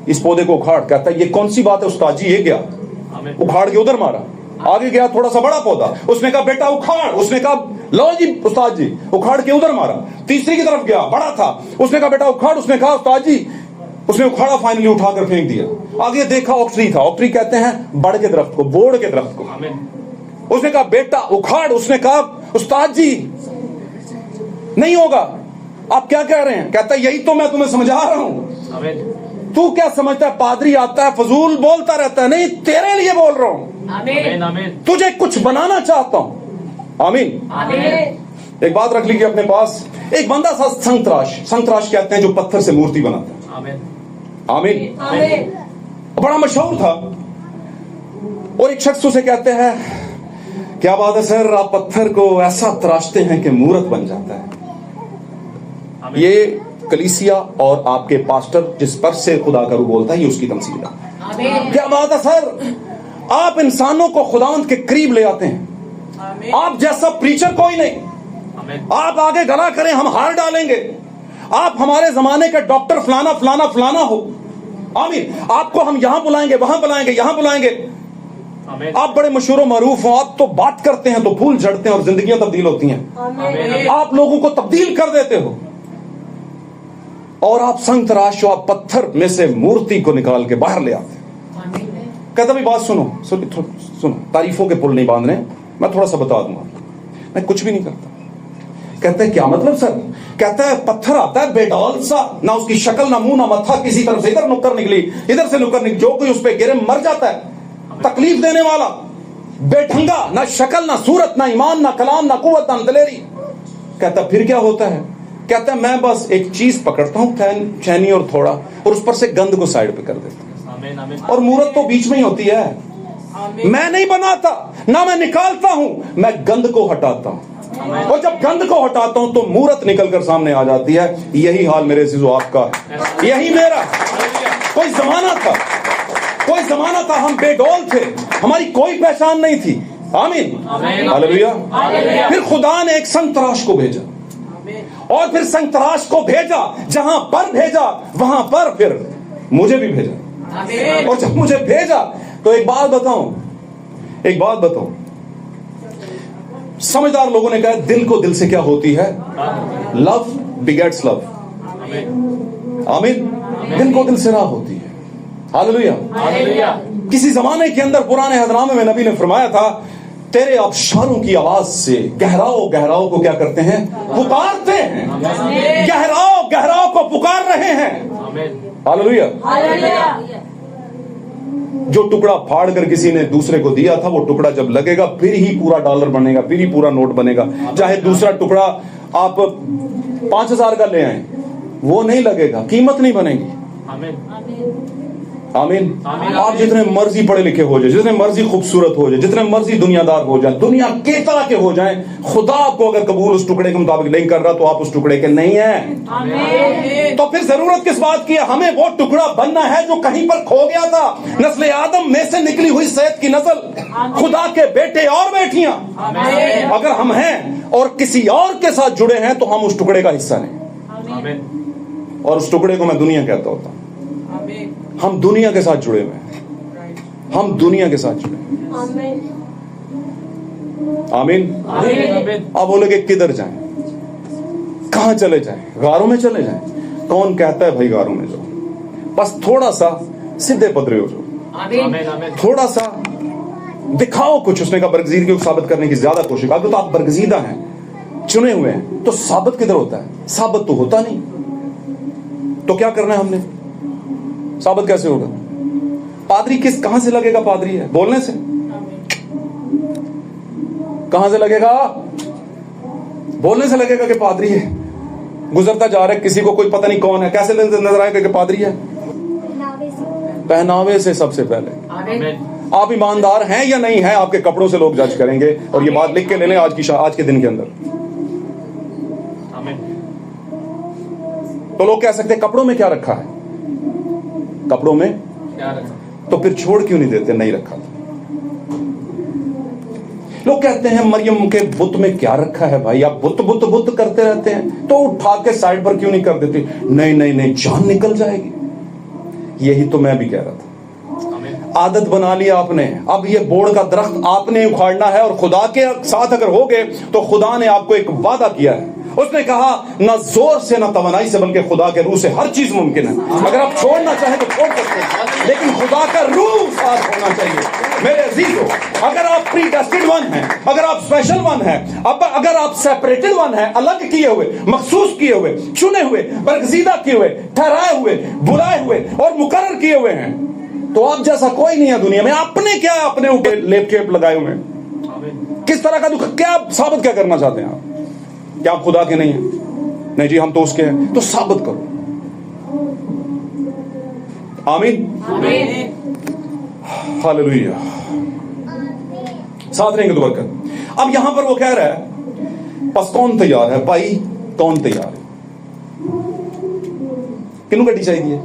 इस पौधे को उखाड़। कहता ये कौन सी बात है उस्ताद जी? ये गया उखाड़ के उधर मारा। आगे गया थोड़ा सा बड़ा पौधा, उसने कहा बेटा उखाड़। उसने कहा लो जी उस्ताद जी, उखाड़ के उधर मारा। तीसरी की तरफ गया, बड़ा था, उसने कहा बेटा उखाड़। उसने कहा उस्ताद जी, उसने उखाड़ा, फाइनली उठाकर फेंक दिया। आगे देखा ऑक्ट्री था। ऑक्ट्री कहते हैं बड़ के दरख्त को, बोड़ के दरख्त को। उसने कहा बेटा उखाड़। उसने कहा उस्ताद जी नहीं होगा, आप क्या कह रहे हैं? कहता यही तो मैं तुम्हें समझा रहा हूं। तू क्या समझता है? पादरी आता है फजूल बोलता रहता है। नहीं, तेरे लिए बोल रहा हूं, तुझे कुछ बनाना चाहता हूं। आमीन। एक बात रख लीजिए अपने पास। एक बंदा था संतराश कहते हैं, जो पत्थर से मूर्ति बनाता है। आमीन। बड़ा मशहूर था। और एक शख्स उसे कहते हैं, क्या बात है सर, आप पत्थर को ऐसा तराशते हैं कि मूर्त बन जाता है। ये कलीसिया और आपके पास्टर जिस पर से खुदा का रूह बोलता है, ये उसकी तमसील है। क्या बात है सर, आप इंसानों को खुदावंद के करीब ले आते हैं। आप जैसा प्रीचर कोई नहीं। आप आगे गला करें, हम हार डालेंगे। आप हमारे जमाने के डॉक्टर फलाना फलाना फलाना हो। आमीन। आपको हम यहां बुलाएंगे, वहां बुलाएंगे, यहां बुलाएंगे। आप बड़े मशहूर मारूफ हो। आप तो बात करते हैं तो फूल झड़ते हैं और जिंदगियां तब्दील होती हैं। आप लोगों को तब्दील कर देते हो। और आप संग तराश हो, आप पत्थर में से मूर्ति को निकाल के बाहर ले आते हैं। कहता भी बात सुनो, तारीफों के पुल नहीं बांधने, मैं थोड़ा सा बता दूंगा, मैं कुछ भी नहीं करता। कहते हैं क्या मतलब सर? कहता है पत्थर आता है बेडौल सा, ना उसकी शक्ल, ना मुंह, ना मत्था, किसी तरफ से इधर नुक्कर निकली, इधर से नुक्कर निकली, जो कोई उस पर गिरे मर जाता है। तकलीफ देने वाला, बेढंगा, ना शक्ल, ना सूरत, ना ईमान, ना कलाम, ना कुव्वत, ना दलेरी। कहता फिर क्या होता है? कहता है मैं बस एक चीज पकड़ता हूं, चैनी और थोड़ा, और उस पर से गंद को साइड पे कर देता हूं। और मूरत तो बीच में ही होती है। मैं नहीं बनाता, ना मैं निकालता हूं, मैं गंद को हटाता हूं। और जब गंद को हटाता हूं तो मूरत निकल कर सामने आ जाती है। यही हाल मेरे अजीजों आपका, यही मेरा। कोई जमाना था हम बेडौल थे, हमारी कोई पहचान नहीं थी। आमीन, हालेलुया। फिर खुदा ने एक संतराश को भेजा, और फिर संतराश को भेजा, जहां पर भेजा वहां पर फिर मुझे भी भेजा। और जब मुझे भेजा तो एक बात बताऊं, समझदार लोगों ने कहा दिल को दिल से क्या होती है? Love begets love. आमीन। दिल को दिल से राह होती है। हालेलुया। किसी जमाने के अंदर पुराने हजनामे में नबी ने फरमाया था, तेरे अबशारों की आवाज से गहराओं को क्या करते हैं? पुकारते हैं। गहराओं को पुकार रहे हैं। हालेलुया। जो टुकड़ा फाड़ कर किसी ने दूसरे को दिया था, वो टुकड़ा जब लगेगा फिर ही पूरा डॉलर बनेगा, फिर ही पूरा नोट बनेगा। चाहे दूसरा टुकड़ा आप 5000 का ले आए, वो नहीं लगेगा, कीमत नहीं बनेगी। आमीन। आप जितने मर्जी पढ़े लिखे हो जाए, जितने मर्जी खूबसूरत हो जाए, जितने मर्जी दुनियादार हो जाए, दुनिया के तरह के हो जाएं, खुदा आपको अगर कबूल उस टुकड़े के मुताबिक नहीं कर रहा तो आप उस टुकड़े के नहीं हैं। तो फिर जरूरत किस बात की है? हमें वो टुकड़ा बनना है जो कहीं पर खो गया था। नस्ल आदम में से निकली हुई सैयद की नस्ल, खुदा के बेटे और बेटियां अगर हम हैं और किसी और के साथ जुड़े हैं तो हम उस टुकड़े का हिस्सा नहीं। और उस टुकड़े को मैं दुनिया कहता होता हूं। हम दुनिया के साथ जुड़े हुए हैं, हम दुनिया के साथ जुड़े हैं। आमीन। अब बोलोगे किधर जाएं, कहां चले जाएं? गारों में चले जाएं? कौन कहता है भाई गारों में जाओ? बस थोड़ा सा सीधे पदरे हो जाओ, थोड़ा सा दिखाओ कुछ। उसने कहा बरगजीदगी को साबित करने की ज्यादा कोशिश। अगर तो आप बरगजीदा हैं, चुने हुए हैं, तो साबित किधर होता है? साबित तो होता नहीं। तो क्या करना है हमने? साबित कैसे होगा? पादरी कहां से लगेगा पादरी है? बोलने से? कहां से लगेगा? बोलने से लगेगा कि पादरी है। गुजरता जा रहा है, किसी को कोई पता नहीं कौन है, कैसे नजर आएगा कि पादरी है? पहनावे से सबसे पहले। आप ईमानदार हैं या नहीं हैं, आपके कपड़ों से लोग जज करेंगे। और ये बात लिख के ले लें आज के दिन के अंदर। तो लोग कह सकते हैं कपड़ों में क्या रखा है? कपड़ों में क्या रखा? तो फिर छोड़ क्यों नहीं देते? नहीं रखा था। लोग कहते हैं मरियम के बुत में क्या रखा है? भाई आप बुत करते रहते हैं, तो उठा के साइड पर क्यों नहीं कर देते? नहीं, जान निकल जाएगी। यही तो मैं भी कह रहा था। आदत बना लिया आपने। अब ये बोर्ड का दरख्त आपने उखाड़ना है, और खुदा के साथ अगर हो गए तो खुदा ने आपको एक वादा किया है। उसने कहा न जोर से न तवानाई से, बल्कि खुदा के रूह से हर चीज मुमकिन है। अगर आप छोड़ना चाहें तो छोड़ सकते हैं, लेकिन खुदा का रूह साथ होना चाहिए। मेरे अजीजों, अगर आप प्रीडेस्टिन्ड वन हैं, अगर आप स्पेशल वन हैं, अगर आप सेपरेटेड वन हैं, अलग किए हुए, मखसूस किए हुए, चुने हुए, बरगजीदा किए हुए, ठहराए हुए, बुलाए हुए और मुकर्रर किए हुए हैं, तो आप जैसा कोई नहीं है दुनिया में। आपने क्या अपने ऊपर लेप टेप लगाए हुए हैं? किस तरह का दुख? क्या साबित क्या करना चाहते हैं आप? क्या आप खुदा के नहीं हैं? नहीं जी, हम तो उसके हैं। तो साबित करो। आमीन, हालेलुया। साथ रहेंगे तो बरकत। अब यहां पर वो कह रहा है बस कौन तैयार है? भाई कौन तैयार है? किनू गड्डी चाहिए?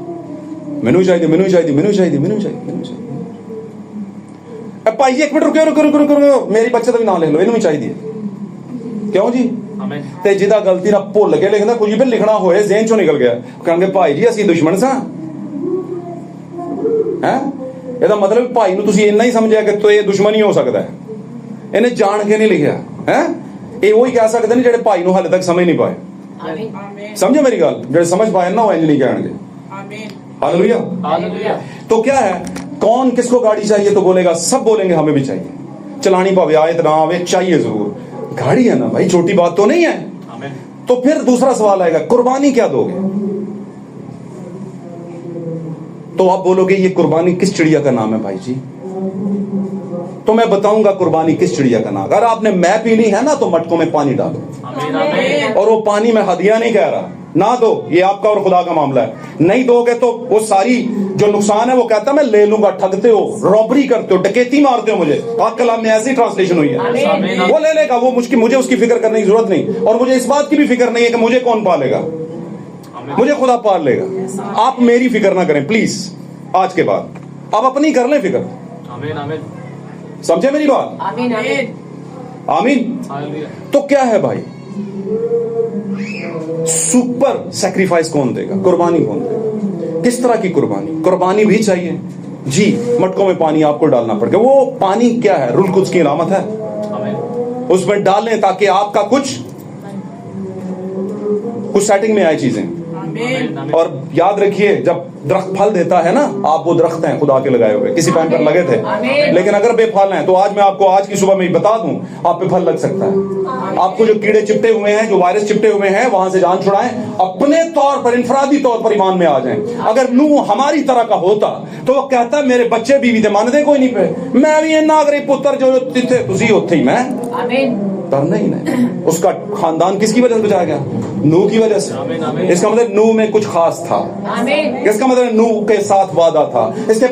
मैनू चाहिए। भाई जी एक मिनट रुको, मेरी बच्चे का भी नाम ले लो, इनू भी चाहिए। क्यों जी? ते जिदा गलती ना भुल के लिखना, कुछ भी लिखना होए ज़हन चों निकल गया, कहंगे भाई जी असीं दुश्मन सां हैं। ਇਹਦਾ मतलब भाई ਨੂੰ ਤੁਸੀਂ ਇੰਨਾ ਹੀ ਸਮਝਿਆ ਕਿ तो ये दुश्मन ही हो सकता है। ਇਹਨੇ ਜਾਣ ਕੇ नहीं लिखिया है। ਇਹ ਉਹੀ ਕਹਿ ਸਕਦੇ ਨੇ ਜਿਹੜੇ ਭਾਈ ਨੂੰ ਹਾਲੇ ਤੱਕ ਸਮਝ नहीं पाए। समझे मेरी गल? ਜਿਹੜੇ समझ पाए ना वो इंज नहीं कहणगे। हालेलुया। तो क्या है, कौन किसको गाड़ी चाहिए? तो बोलेगा, सब बोलेंगे हमें भी चाहिए। चलानी पावे आए तो ना आवे, चाहिए जरूर। गाड़ी है ना भाई, छोटी बात तो नहीं है। तो फिर दूसरा सवाल आएगा, कुर्बानी क्या दोगे? तो आप बोलोगे ये कुर्बानी किस चिड़िया का नाम है भाई जी? तो मैं बताऊंगा कुर्बानी किस चिड़िया का नाम। अगर आपने मैं पीनी है ना तो मटकों में पानी डालो। और वो पानी में हदिया नहीं कह रहा, ना दो, ये आपका और खुदा का मामला है। नहीं दोगे तो वो सारी जो नुकसान है वो कहता मैं ले लूंगा। ठगते हो, रॉबरी करते हो, डकैती मारते हो मुझे। पाक कलाम में ऐसी ट्रांसलेशन हुई है। वो ले लेगा, वो मुझे उसकी फिक्र करने की जरूरत नहीं। और मुझे इस बात की भी फिक्र नहीं है कि मुझे कौन पालेगा, मुझे खुदा पाल लेगा। आप मेरी फिक्र ना करें प्लीज। आज के बाद आप अपनी कर लें फिक्र। समझे मेरी बात? आमीन। तो क्या है भाई, सुपर सैक्रिफाइस कौन देगा? कुर्बानी कौन देगा? किस तरह की कुर्बानी? कुर्बानी भी चाहिए जी। मटकों में पानी आपको डालना पड़ेगा। वो पानी क्या है? रूह कुद्स की अलामत है। उसमें डालें ताकि आपका कुछ सेटिंग में आए चीजें। और याद रखिए, जब दरख्त फल देता है ना, आप वो दरख्त हैं खुदा के लगाए हुए, किसी टाइम पर लगे थे। लेकिन अगर बेफल हैं तो आज मैं आपको आज की सुबह में बता दूं, आप पे फल लग सकता है। आपको जो कीड़े चिपटे हुए हैं, जो वायरस चिपटे हुए हैं, वहां से जान छुड़ाएं। अपने तौर पर, इनफरादी तौर पर ईमान में आ जाएं। अगर नूह हमारी तरह का होता तो वो कहता मेरे बच्चे बीवी थे, मानते कोई नहीं पे, मैं भी इन्ना अगर पुत्र जो जिथे तुसी उत्थे ही मैं तरना ही नहीं। उसका खानदान किसकी वजह से बचाया गया? नूह की वजह से। इसका मतलब नूह में कुछ खास था। इसका मतलब नूह के साथ वादा था। इसके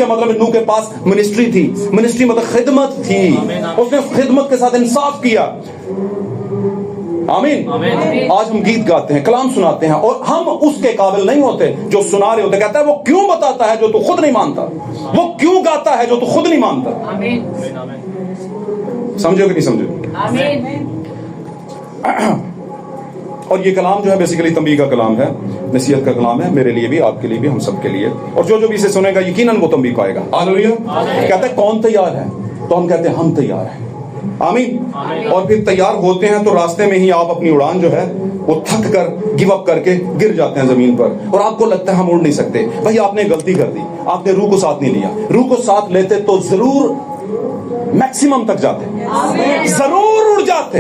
मतलब नूह के पास मिनिस्ट्री थी। मिनिस्ट्री मतलब खिदमत थी। उसने खिदमत के साथ इंसाफ किया। आमीन। आज हम गीत गाते हैं, कलाम सुनाते हैं, और हम उसके काबिल नहीं होते जो सुना रहे होते। कहता है वो क्यों बताता है जो तू खुद नहीं मानता? वो क्यों गाता है जो तू खुद नहीं मानता? समझो कि नहीं समझो? और ये कलाम जो है बेसिकली तंबीह का कलाम है, नसीहत का कलाम है, मेरे लिए भी, आपके लिए भी, हम सब के लिए। और जो भी इसे सुनेगा यकीनन वो तंबीह पाएगा। हालेलुया। कहते हैं कौन तैयार है? तो हम कहते हैं हम तैयार हैं। आमीन। और फिर तैयार होते हैं तो रास्ते में ही आप अपनी उड़ान जो है वो थक कर, गिव अप करके गिर जाते हैं जमीन पर, और आपको लगता है हम उड़ नहीं सकते। भाई आपने गलती कर दी, आपने रूह को साथ नहीं लिया। रूह को साथ लेते तो जरूर मैक्सिमम तक जाते, जरूर उड़ जाते,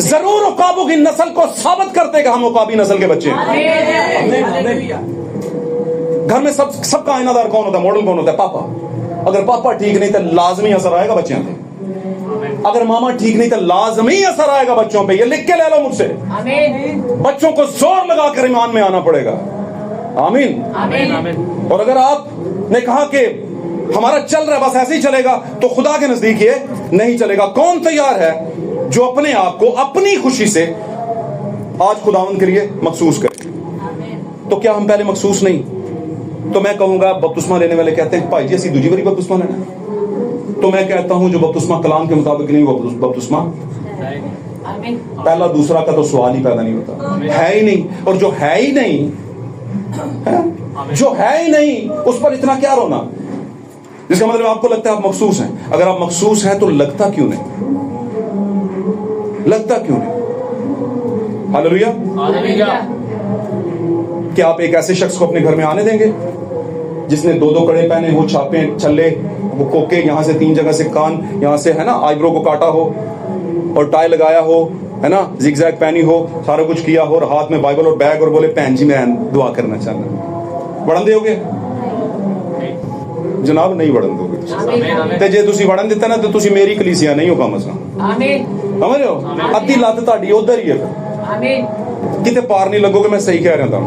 जरूर उकाबों की नस्ल को साबित करते कि हम उकाबी नस्ल के बच्चे हैं। घर में सबका आईनादार कौन होता है, मॉडल कौन होता है? पापा। अगर पापा ठीक नहीं तो लाजमी असर आएगा बच्चों पे। अगर मामा ठीक नहीं तो लाजमी असर आएगा बच्चों पे। ये लिख के ले लो मुझसे। बच्चों को जोर लगा कर ईमान में आना पड़ेगा। आमीन। और अगर आपने कहा कि हमारा चल रहा है बस ऐसे ही चलेगा, तो खुदा के नजदीक ये नहीं चलेगा। कौन तैयार है जो अपने आप को अपनी खुशी से आज खुदावंद के लिए मखसूस करे? तो क्या हम पहले मखसूस नहीं? तो मैं कहूंगा, बपतिस्मा लेने वाले कहते हैं भाई जी असी दूजी बारी बपतिस्मा लेना। तो मैं कहता हूं जो बपतिस्मा कलाम के मुताबिक नहीं, वो बपतिस्मा पहला दूसरा का तो सवाल ही पैदा नहीं होता, है ही नहीं। और जो है ही नहीं है, जो है ही नहीं उस पर इतना क्या रोना? जिसका मतलब आपको लगता है आप मखसूस हैं। अगर आप मखसूस हैं तो लगता क्यों नहीं? लगता क्यों नहीं? हालेलुया। क्या आप एक ऐसे शख्स को अपने घर में आने देंगे जिसने 2-2 कड़े पहने हो, छापे छल्ले, वो कोके, यहाँ से 3 जगह से कान, यहाँ से है ना आईब्रो को काटा हो और टाई लगाया हो, है ना, जिगजैग पहनी हो, सारा कुछ किया हो, और हाथ में बाइबल और बैग, और बोले भैन जी मैं दुआ करना चाहना, वड़न दोगे? जनाब नहीं वड़न दोगे। ते जे तुसी वड़न दिता ना तो तुसी मेरी कलीसिया नहीं हो कम अज कम। समझ रहे हो? अद्धी लत ताड़ी उधर ही है, किते पार नहीं लगोगे। मैं सही कह रहा था।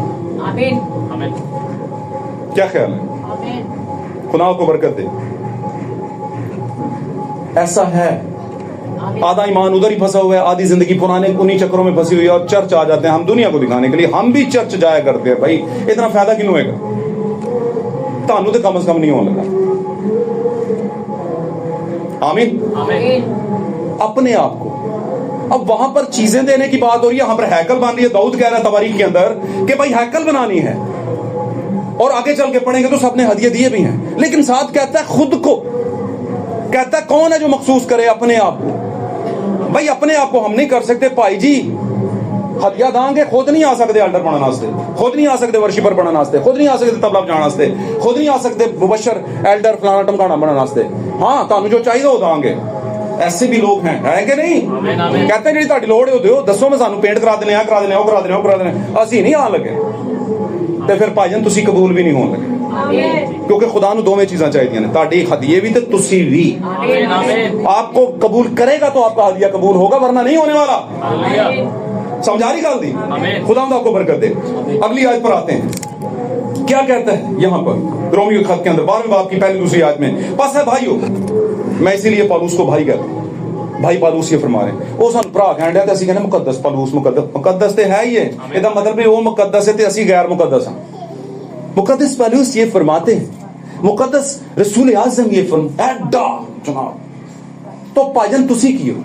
क्या ख्याल है? खुदा को बरकत दे। ऐसा है, आधा ईमान उधर ही फंसा हुआ है, आधी जिंदगी पुराने उन्हीं चक्रों में फंसी हुई है, और चर्च आ जाते हैं हम दुनिया को दिखाने के लिए। हम भी चर्च जाया करते हैं भाई, इतना फायदा क्यों होएगा? तानू तो कम से कम नहीं होने लगा। आमीन। अपने आप को, अब वहां पर चीजें देने की बात हो रही है, यहां पर हैकल बन रही है। दाऊद कह रहा है तवारीख के अंदर कि भाई हैकल बनानी है, और आगे चल के पढ़ेंगे तो सबने हदिये दिए भी हैं, लेकिन साथ कहता है खुद को, कहता है कौन है जो मखसूस करे अपने आप को? भाई अपने आप को हम नहीं कर सकते भाई जी। हदिया दांगे, खुद नहीं आ सकते अल्डर बनने वास्ते, खुद नहीं आ सकते वर्शिपर बनने वास्ते, खुद नहीं आ सकते तबला बजाने वास्ते, खुद नहीं आ सकते मुबशर एल्डर फलाना टमकाना बनने वास्ते। हाँ तानू जो चाहिए वो दांगे। ऐसे भी लोग हैं, है कि नहीं? कहते हैं जी ताड़ी लोड़ है दियो, दसो मैं सानू पेंट करा देने, करा देने, करा देने, करा देने, असी नहीं आन लगे। तो फिर भाईजान तुसी कबूल भी नहीं होने लगे, क्योंकि खुदा नू दोवें चीज़ां चाहिए ने, ताड़ी हदिये भी ते तुसी भी। आपको कबूल करेगा तो आपका हदिया कबूल होगा, वरना नहीं होने वाला। समझा रही गल दी? खुदा आपको बरकत दे। अगली आयत पर आते हैं। क्या कहता है यहाँ पर रोमियो खत के अंदर 12वें बाब की पहली दूसरी आयत में? बस है भाइयों, मैं इसीलिए पौलुस को भाई कहता हूं। भाई पौलुस ये फरमा रहे वो सन भरा कहण डया ते असि कहने मुकद्दस पौलुस मुकद्दस ते है ही है, इसका मतलब भी वो मुकद्दस है ते असि गैर मुकद्दस हां। मुकद्दस पौलुस ये फरमाते हैं, मुकद्दस रसूल आज़म ये एडा जनाब। तो भाईजान तुसी की हो?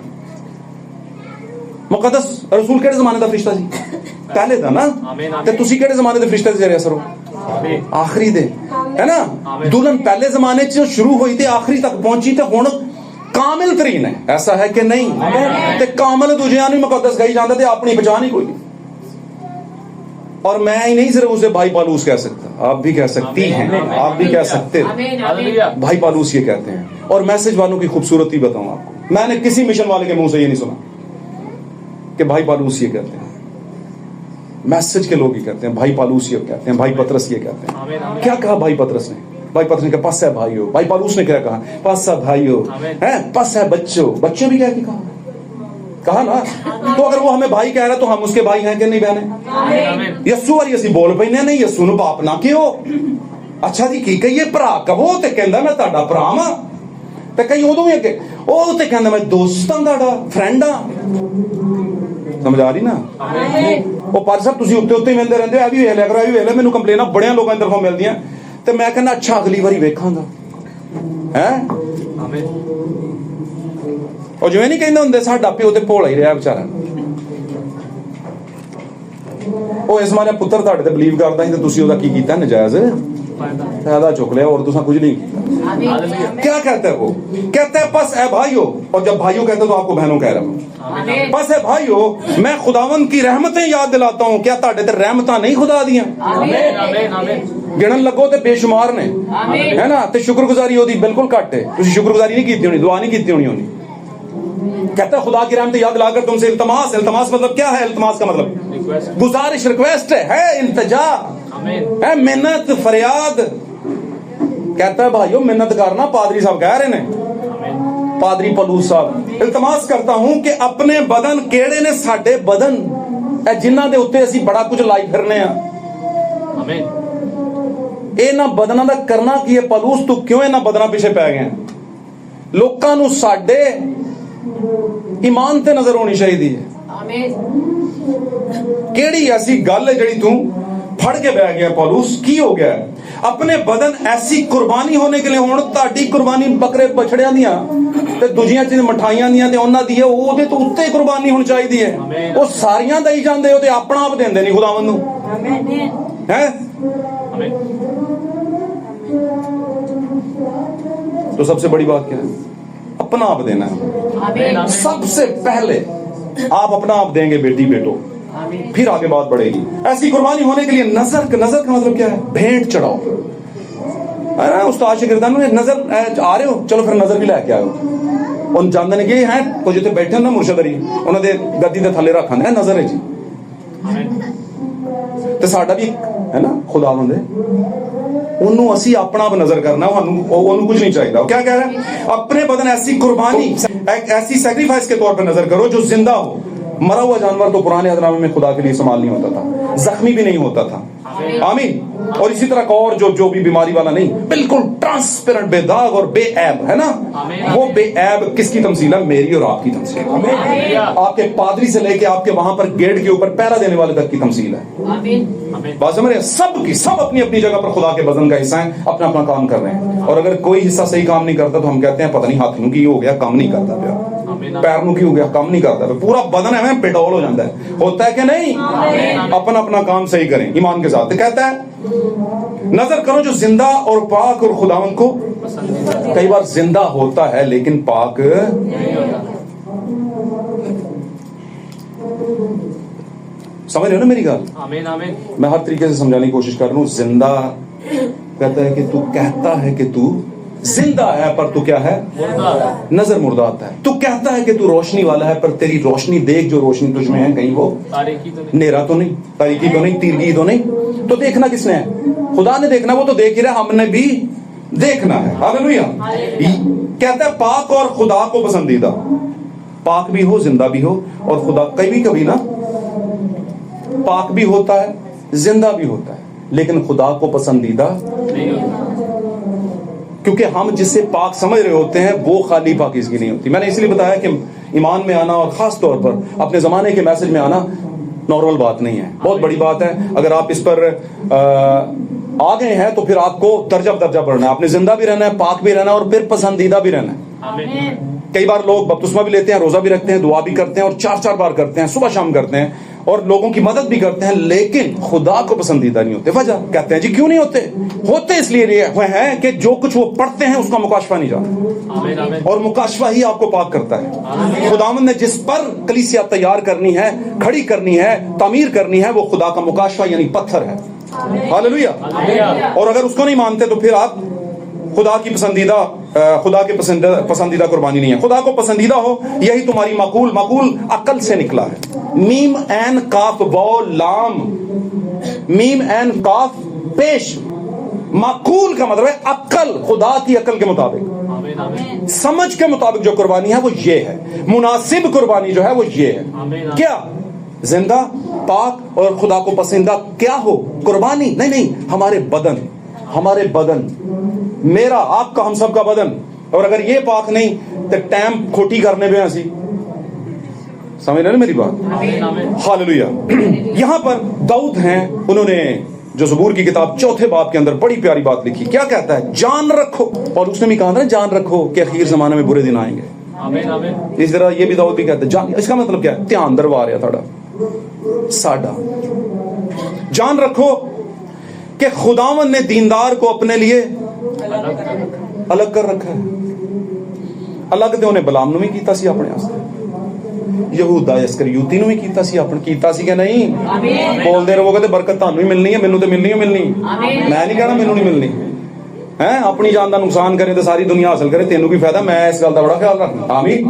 मुकद्दस रसूल केड़े जमाने दा फरिश्ता सी? पहले दा ना। ते तुसी केड़े जमाने दे फरिश्ते दे जरिए असर हो? आखिरी दे, है ना। दुल्हन पहले जमाने च शुरू हुई ते आखिरी तक पहुंची, ते हुण कामिल तरीन है। ऐसा है कि नहीं? ते कामिल दूजियां नूं मुकद्दस कही जांदा ते अपनी पहचान ही कोई नहीं। और मैं ही नहीं सिर्फ उसे भाई पौलुस कह सकता, आप भी कह सकती हैं, आप भी कह सकते हैं। भाई पौलुस ये कहते हैं। और मैसेज वालों की खूबसूरती बताऊं आपको, मैंने किसी मिशन वाले के मुंह से ये नहीं सुना कि भाई पौलुस ये कहते हैं। मैसेज के लोग ही कहते हैं भाई पौलुस ये कहते हैं, भाई पतरस ये कहते हैं। क्या कहा भाई पतरस ने? भाई पतरस ने कहा पस है भाइयों। भाई पौलुस ने क्या कहा? पस है भाइयों, हैं, पस है बच्चों। बच्चों भी क्या कहा ना। तो अगर वो हमें भाई कह रहा है तो हम उसके भाई हैं कि नहीं बहने? यस्सु वाली असी बोल पैने नहीं, यस्सु नु बाप ना क्यों? अच्छा जी की कहिए भरा कहो ते कहंदा मैं ਤੁਹਾਡਾ ਭਰਾ ਵਾਂ, ਤੇ ਕਈ ਉਦੋਂ ਵੀ ਅੱਗੇ ਉਹ ਤੇ ਕਹਿੰਦਾ ਮੈਂ ਦੋਸਤਾਂ ਤੁਹਾਡਾ ਫਰੈਂਡ ਆ। ਸਮਝ ਆ ਰਹੀ ਨਾ? ਉਹ ਪਰ ਸਭ ਤੁਸੀਂ ਉੱਤੇ ਉੱਤੇ ਮਿਲਦੇ ਰਹਿੰਦੇ ਹੋ, ਇਹ ਵੀ ਵੇਖ ਲਿਆ ਕਰੋ, ਇਹ ਵੀ ਵੇਖ ਲਿਆ। ਮੈਨੂੰ ਕੰਪਲੇਨਾਂ ਬੜਿਆਂ ਲੋਕਾਂ ਦੀ ਤਰਫੋਂ ਮਿਲਦੀਆਂ, ਤੇ ਮੈਂ ਕਹਿੰਦਾ ਅੱਛਾ ਅਗਲੀ ਵਾਰੀ ਵੇਖਾਂਗਾ, ਹੈ। ਉਹ ਜਿਵੇਂ ਨਹੀਂ ਕਹਿੰਦੇ ਹੁੰਦੇ ਸਾਡਾ ਪਿਓ ਤੇ ਭੋਲਾ ਹੀ ਰਿਹਾ ਵਿਚਾਰਾ, ਉਹ ਇਸ ਮਾਰੇ ਪੁੱਤਰ ਤੁਹਾਡੇ ਤੇ ਬਲੀਵ ਕਰਦਾ ਸੀ, ਤੇ ਤੁਸੀਂ ਉਹਦਾ ਕੀ ਕੀਤਾ? ਨਜਾਇਜ਼ फायदा चुक लिया और दूसरा कुछ नहीं किया। क्या कहता है वो? कहता है बस है भाइयों। और जब भाइयों कहते तो आपको बहनों कह रहा हूं। बस है भाइयों, मैं खुदावंद की रहमतें याद दिलाता हूं। क्या ताड़े ते रहमतां नहीं खुदा दियां? गिणन लगो ते बेशुमार ने, है ना। ते शुक्रगुजारी ओदी बिल्कुल घट है। तुसीं शुक्रगुजारी नहीं कीती होनी, दुआ नहीं कीती होनी होनी। कहता है खुदा की रहमतें याद दिलाकर तुमसे इल्तमास। इल्तमास मतलब क्या है? इल्तमास का मतलब गुजारिश, रिक्वेस्ट है, इल्तिजा। है मिन्नत फरियाद। कहता है भाइयों मिन्नत करना, पादरी साहब कह रहे ने, पादरी पलूस साहब, इल्तमास करता हूं कि अपने बदन केड़े ने साडे बदन जिन्हां दे उत्ते असीं बड़ा कुछ लाई फिरने आ। इन्हां बदनां दा करना की है? पलूस तू क्यों इन्हां बदनां पिछे पै गया? लोकां नूं साडे ईमान ते नजर होनी चाहिए है। केड़ी ऐसी गल है जिहड़ी तू फड़ के बह गया पौलुस? की हो गया? अपने बदन ऐसी कुर्बानी होने के लिए हुण ताडी कुर्बानी बकरे बछड़ियां दियां ते दूजियां चीज़ मठाइयां दियां ते उन्हां दी है, ओहदे तो उत्ते कुर्बानी होनी चाहिए है। वो सारियां दई जांदे हो ते अपना आप देंदे नहीं खुदावंद नूं है। तो सबसे बड़ी बात क्या है? अपना आप देना है। सबसे पहले आप अपना आप देंगे बेटी बेटो, फिर आगे बात बढ़ेगी। ऐसी कुर्बानी होने के लिए नजर का मतलब क्या है? भेंट चढ़ाओ। उस्ताद शागिर्दां नूं नजर आ रहे हो, चलो फिर नजर भी लैके आओ। उन जानते ने कि है कुछ जिथे बैठे ना मुर्शद अली, उन्होंने गद्दी के थले रख आंदे नजर है जी। तो साडा भी है ना खुदावंद है, ਉਹਨੂੰ ਅਸੀਂ ਆਪਣਾ ਆਪ ਨਜ਼ਰ ਕਰਨਾ, ਉਹਨੂੰ कुछ नहीं चाहिए। क्या कह रहा है? अपने बदन ऐसी कुर्बानी, ऐसी सैक्रिफाइस के तौर पर नजर करो जो जिंदा हो। मरा हुआ जानवर तो पुराने अहदनामे में खुदा के लिए इस्तेमाल नहीं होता था, जख्मी भी नहीं होता था। आमीन। और इसी तरह का और जो भी बीमारी वाला नहीं, बिल्कुल ट्रांसपेरेंट, बेदाग और बेऐब है ना। वो बेऐब किसकी तमसील है? मेरी और आपकी तमसील है। आपके पादरी से लेके आपके वहां पर गेट के ऊपर पहरा देने वाले तक की तमसील है। बात समझ रहे? सब अपनी अपनी जगह पर खुदा के वजन का हिस्सा है, अपना अपना काम कर रहे हैं। और अगर कोई हिस्सा सही काम नहीं करता तो हम कहते हैं पता नहीं हाथ नूं की हो गया, काम नहीं करता पिया, पैर नूं की हो गया, काम नहीं करता, पूरा बदन है पेटोल हो जाता है। होता है कि नहीं? अपना अपना काम सही करें ईमान के साथ। कहता है नजर करो जो जिंदा और पाक और खुदावंद को। कई बार जिंदा होता है लेकिन पाक समझ रहे हो ना मेरी बात? आमीन आमीन। मैं हर तरीके से समझाने की कोशिश कर रहा हूं। जिंदा कहता है कि तू कहता है कि तू जिंदा है पर तू क्या है? नजर मुर्दा आता है। तू कहता है कि तू रोशनी वाला है पर तेरी रोशनी देख, जो रोशनी तुझ में है कहीं वो नेरा तो नहीं, तारीकी तो नहीं, तीरगी तो नहीं। तो देखना किसने है? खुदा ने देखना, वो तो देख ही रहा, हमने भी देखना है। हालेलुया। कहता है पाक और खुदा को पसंदीदा। पाक भी हो, जिंदा भी हो, और खुदा कभी ना पाक भी होता है, जिंदा भी होता है, लेकिन खुदा को पसंदीदा नहीं होता। क्योंकि हम जिससे पाक समझ रहे होते हैं वो खाली पाकीज़गी नहीं होती। मैंने इसलिए बताया कि ईमान में आना और खास तौर पर अपने जमाने के मैसेज में आना नॉर्मल बात नहीं है, बहुत बड़ी बात है। अगर आप इस पर आ गए हैं तो फिर आपको दर्जा बदर्जा बढ़ना है। आपने जिंदा भी रहना है, पाक भी रहना है, और फिर पसंदीदा भी रहना है। कई बार लोग बपतिस्मा भी लेते हैं, रोजा भी रखते हैं, दुआ भी करते हैं, और 4-4 बार करते हैं, सुबह शाम करते हैं, और लोगों की मदद भी करते हैं, लेकिन खुदा को पसंदीदा नहीं होते। वजह कहते हैं जी क्यों नहीं होते? होते इसलिए हैं कि जो कुछ वो पढ़ते हैं उसका मुकाशफा नहीं जाता, और मुकाशफा ही आपको पाक करता है। खुदावंद ने जिस पर कलीसिया तैयार करनी है, खड़ी करनी है, तामीर करनी है, वो खुदा का मुकाशफा यानी पत्थर है। हालेलुया। और अगर उसको नहीं मानते तो फिर आप खुदा की पसंदीदा कुर्बानी नहीं है। खुदा को पसंदीदा हो, यही तुम्हारी माकूल अकल से निकला है। मीम एन काफ वाव लाम, मीम एन काफ पेश। माकूल का मतलब है अक्ल, खुदा की अकल के मुताबिक, समझ के मुताबिक जो कुर्बानी है वो ये है। मुनासिब कुर्बानी जो है वो ये है। क्या? जिंदा, पाक और खुदा को पसंदीदा क्या हो कुर्बानी? नहीं, हमारे बदन, मेरा, आपका, हम सब का बदन। और अगर ये पाक नहीं तो टाइम खोटी करने पे हंसी। समझ रहे ना मेरी बात? हालेलुया। यहां पर दाऊद हैं, उन्होंने जो ज़बूर की किताब 4 बाब के अंदर बड़ी प्यारी बात लिखी। क्या कहता है? जान रखो। और उसने भी कहा था जान रखो कि आखिर जमाने में बुरे दिन आएंगे। इस तरह ये भी दाऊद भी कहता है जान। इसका मतलब क्या है? ध्यान दरवा रहा साडा। जान रखो कि खुदावंद ने दीनदार को अपने लिए अलग कर रखा है। अलग तो उन्हें बलाम नूं भी कीता सी अपने वास्ते, यहूदा इस्करियोती नूं भी कीता सी अपने, कीता सी कि नहीं? बोलते रहोगे तो बरकत तुहानूं ही मिलनी है, मैनूं तो मिलनी है मिलनी। मैं नहीं कहना मैनूं नहीं मिलनी है। अपनी जान का नुकसान करे तो सारी दुनिया हासिल करे, तेनों भी फायदा। मैं इस गल का बड़ा ख्याल रखना। आमीन।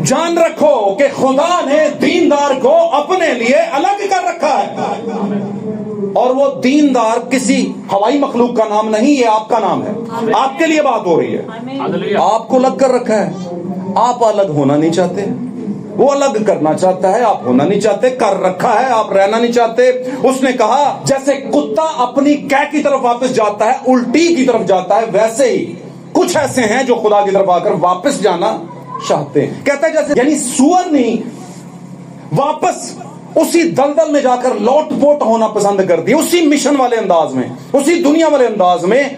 जान रखो कि खुदा ने दीनदार को अपने लिए अलग कर रखा है। और वो दीनदार किसी हवाई मखलूक का नाम नहीं, ये आपका नाम है, आपके लिए बात हो रही है। आपको अलग कर रखा है, आप अलग होना नहीं चाहते, वो अलग करना चाहता है, आप होना नहीं चाहते, कर रखा है, आप रहना नहीं चाहते। उसने कहा जैसे कुत्ता अपनी कैं की तरफ वापस जाता है, उल्टी की तरफ जाता है, वैसे ही कुछ ऐसे हैं जो खुदा की तरफ आकर वापस जाना चाहते हैं। कहता है जैसे, यानी सुअर नहीं वापस उसी दलदल में जाकर लौटपोट होना पसंद करती है, उसी मिशन वाले अंदाज में, उसी दुनिया वाले अंदाज में,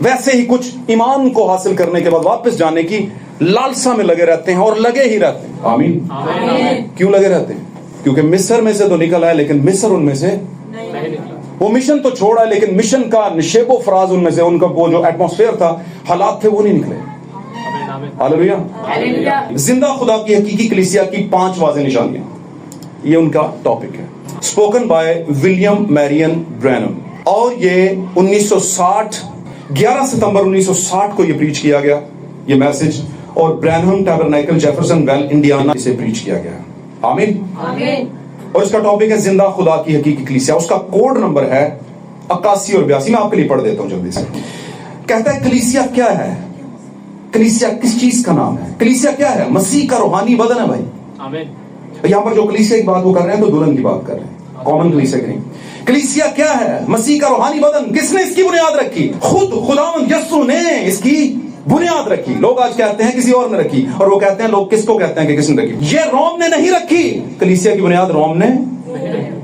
वैसे ही कुछ ईमान को हासिल करने के बाद वापस जाने की लालसा में लगे रहते हैं और लगे ही रहते हैं। आमीन, आमीन। क्यों लगे रहते हैं? क्योंकि मिस्र में से तो निकल आए, लेकिन मिस्र उनमें से नहीं निकला। वो मिशन तो छोड़ा, लेकिन मिशन का निशेबो फराज उनमें से, उनका वो जो एटमॉस्फेयर था, हालात थे, वो नहीं निकले। हालेलुया। जिंदा खुदा की हकीकी कलीसिया की 5 वाज़ेह निशानियां, ये उनका टॉपिक है। Spoken by William Marion Branham, और ये 1960 11 सितंबर 1960 को ये प्रीच किया गया, ये मैसेज, और Branham tabernacle Jefferson well Indiana से प्रीच किया गया। आमीन, आमीन। और इसका टॉपिक है जिंदा खुदा की हकीकी कलीसिया। उसका कोड नंबर है 81 और 82। मैं आपके लिए पढ़ देता हूं जल्दी से। कहता है कलीसिया क्या है? कलीसिया किस चीज का नाम है? कलीसिया क्या है? मसीह का रूहानी बदन है भाई। आमीन। यहां पर जो कलीसिया की बात वो कर रहे हैं तो दुल्हन की बात कर रहे हैं, कॉमन कलीसिया की नहीं। कलीसिया क्या है? मसीह का रूहानी बदन। किसने इसकी बुनियाद रखी? खुद खुदावंद यीशु ने इसकी बुनियाद रखी। लोग आज कहते हैं किसी और ने रखी, और वो कहते हैं, लोग किसको कहते हैं कि किसने रखी? ये रोम ने नहीं रखी कलीसिया की बुनियाद, रोम ने।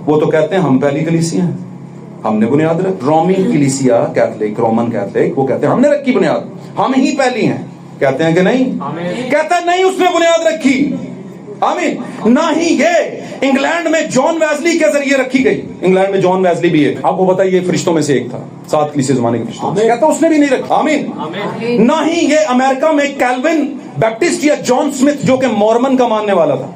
वो तो कहते हैं हम पहली कलीसिया हैं, हमने बुनियाद रखी। रोमी कलीसिया, कैथलिक, रोमन कैथलिक, वो कहते हैं हमने रखी बुनियाद, हम ही पहली हैं। कहते हैं कि नहीं? कहता है नहीं, उसने बुनियाद रखी। आमीन। ना ही ये इंग्लैंड में जॉन वेस्ली के जरिए रखी गई। इंग्लैंड में जॉन वेस्ली भी है, आपको बताइए, फरिश्तों में से एक था, 7 कलीसिया जमाने के फरिश्तों। कहता उसने भी नहीं रखा। आमीन। ना ही ये अमेरिका में कैल्विन बैप्टिस्ट या जॉन स्मिथ जो कि मॉर्मन का मानने वाला था,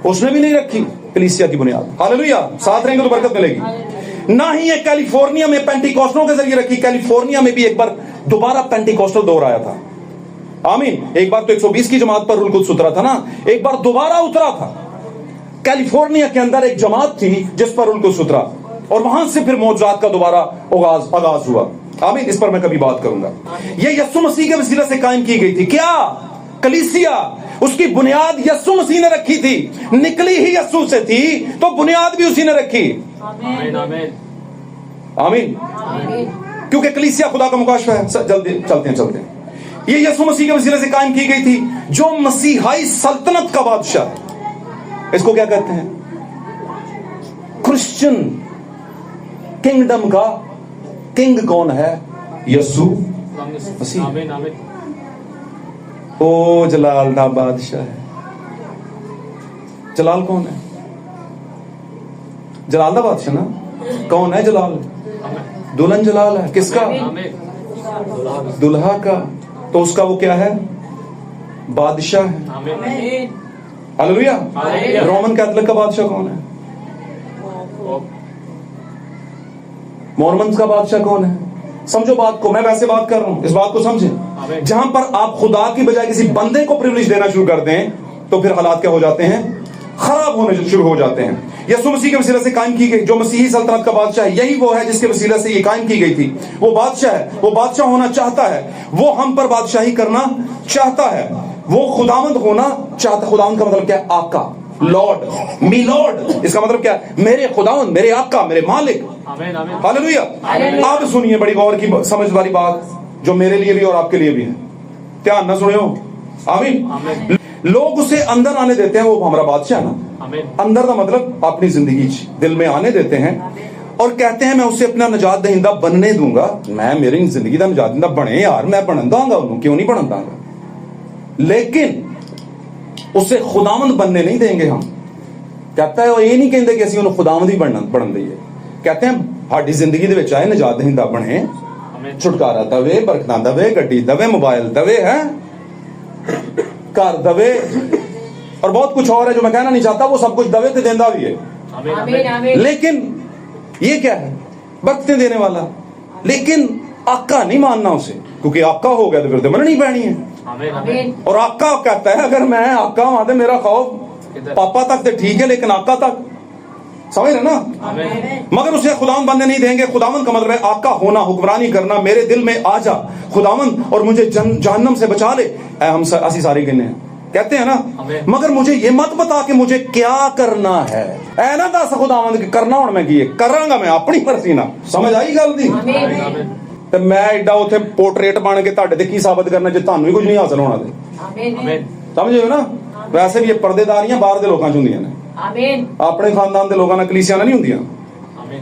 उसने भी नहीं रखी कलीसिया की बुनियाद। हालेलुया। साथ रहेंगे तो बरकत मिलेगी। ना ही ये कैलिफोर्निया में पेंटिकॉस्टलों के जरिए रखी। कैलिफोर्निया में भी एक बार दोबारा पेंटिकॉस्टल दौर आया था। आमीन। एक बार तो 120 की जमात पर रूल कुद्स उतरा था ना, एक बार दोबारा उतरा था। कैलिफोर्निया के अंदर एक जमात थी जिस पर रूल कुद्स उतरा, और वहां से फिर मौजूदात का दोबारा आगाज हुआ। आमीन। इस पर मैं कभी बात करूंगा। ये यीशु मसीह के वसीले से कायम की गई थी। क्या? कलीसिया। उसकी बुनियाद यीशु मसीह ने रखी थी, निकली ही यीशु से थी, तो बुनियाद भी उसी ने रखी। आमीन, आमीन। क्योंकि कलीसिया खुदा का मुकाशफा है। जल्दी चलते हैं। ये यीशु मसीह के वसीले से कायम की गई थी, जो मसीहाई सल्तनत का बादशाह है। इसको क्या कहते हैं? क्रिश्चियन किंगडम का किंग कौन है? यीशु मसीह। ओ जलाल दा बादशाह है। जलाल कौन है? जलाल दा बादशाह ना। कौन है जलाल? दुल्हन जलाल है। किसका? दुल्हा का। तो उसका वो क्या है? बादशाह है। हालेलुया। रोमन कैथलिक का बादशाह कौन है? मॉर्मन का बादशाह कौन है? समझो बात को, मैं वैसे बात कर रहा हूं, इस बात को समझें। जहां पर आप खुदा की बजाय किसी बंदे को प्रिविलेज देना शुरू कर दें, तो फिर हालात क्या हो जाते हैं? खराब होने शुरू हो जाते हैं। यीशु मसीह के वसीले से कायम की गई जो मसीही सल्तनत का बादशाह है, यही वो है जिसके वसीले से ये कायम की गई थी। वो बादशाह है, वो बादशाह होना चाहता है, वो हम पर बादशाही करना चाहता है, वो खुदावंद होना चाहता। खुदावंद का मतलब क्या है? आका, लॉर्ड, मी लॉर्ड। इसका मतलब क्या है? मेरे खुदावंद, मेरे आका, मेरे मालिक। हालेलुया। आप सुनिए बड़ी गौर की समझ वाली बात, जो मेरे लिए भी और आपके लिए भी है। ध्यान ना सुनियो। आमीन। लोग उसे अंदर आने देते हैं, वो हमारा बादशाह ना। अंदर का मतलब अपनी जिंदगी दिल में आने देते हैं, और कहते हैं मैं उसे अपना निजात दहिंदा बनने दूंगा। मैं मेरी जिंदगी का निजात दहिंदा बने यार, मैं बनन दांगा उन्होंने, क्यों नहीं बनन दांगा, लेकिन उसे खुदावंद बनने नहीं देंगे हम। कहता है ये नहीं कहते कि ਅਸੀਂ ਉਹਨੂੰ खुदावंद ही बनन दईए। कहते हैं ਸਾਡੀ ਜ਼ਿੰਦਗੀ ਦੇ ਵਿੱਚ ਆਏ ਨਿਜਾਤ ਦਹਿੰਦਾ ਬਣੇ, ਛੁਟਕਾਰਾ ਦਵੇ, ਬਰਕਤਾਂ ਦਵੇ, ਗੱਡੀ ਦਵੇ, मोबाइल दवे, है घर दवे, और बहुत कुछ और है जो मैं कहना नहीं चाहता। वो सब कुछ दवे तो देंदा भी है, लेकिन ये क्या है? बरकतें देने वाला, लेकिन आका नहीं मानना उसे, क्योंकि आका हो गया तो फिर तो मननी पैनी है। और आका कहता है अगर मैं आका वहां तो मेरा खौफ पापा तक तो ठीक है, लेकिन आका तक समझ रहे ना। मगर उसे खुदावन बनने नहीं देंगे। खुदावन का मतलब है आका होना, हुक्मरानी करना। मेरे दिल में आ जा खुदावन और मुझे जहन्नम से बचा ले। हम असी सारे गिने हैं, कहते हैं ना। मगर मुझे ये मत बता कि मुझे क्या करना है। ऐ ना दस खुदावन कि करना हुण मैं की करांगा, मैं अपनी मर्जी ना। समझ आई गल दी। ते मैं एडा उथे पोर्ट्रेट बन के तुहाडे ते की साबित करना जे तुहानू ही कुछ नहीं हासिल होना ते। समझे हो ना। वैसे भी ये पर्देदारियां बाहर दे लोकां च हुंदियां ने, अपने खानदान के लोगों ने कलीसियां नहीं होंदियां।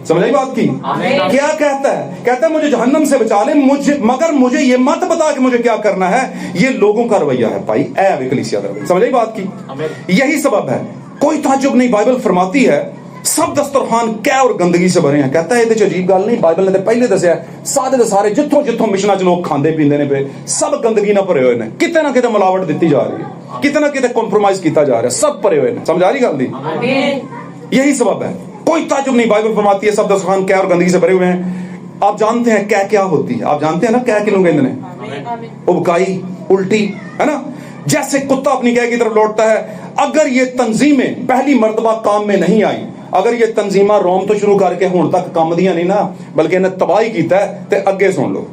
समझ आई बात की। क्या कहता है? कहता है मुझे जहन्नम से बचा ले, मुझे मगर मुझे ये मत बता कि मुझे क्या करना है। ये लोगों का रवैया है भाई, ऐ कलीसिया का रवैया। समझ आई बात की। यही सबब है, कोई ताज्जुब नहीं। बाइबल फरमाती है सब दस्तरखान कै और गंदगी से भरे हैं। कहता है ये अजीब गल नहीं, बाइबल ने पहले दसिया सारे सारे जिथों जिथों मिशना च लोग खांदे पींदे ने पे सब गंदगी ना भरे हुए ने। किते ना किते मिलावट दी जा रही है, किते ना किते कॉम्प्रोमाइज किया जा रहा है, सब भरे हुए ने। समझ आ रही गल दी। यही सबब है, कोई ताज्जुब नहीं। बाइबल फरमाती है सब दस्तरखान कै और गंदगी से भरे हुए हैं। आप जानते हैं क्या क्या होती है? आप जानते हैं ना क्या किलों कहते हैं? उबकाई, उल्टी, है ना। जैसे कुत्ता अपनी गाय की तरफ लौटता है। अगर ये तंजीमें पहली मर्तबा काम में नहीं आई, अगर ये तंजीमा रोम तो शुरू करके हुण तक काम दिया नहीं ना, बल्कि इन्हें तबाही कीता है, ते अगे सुन लो।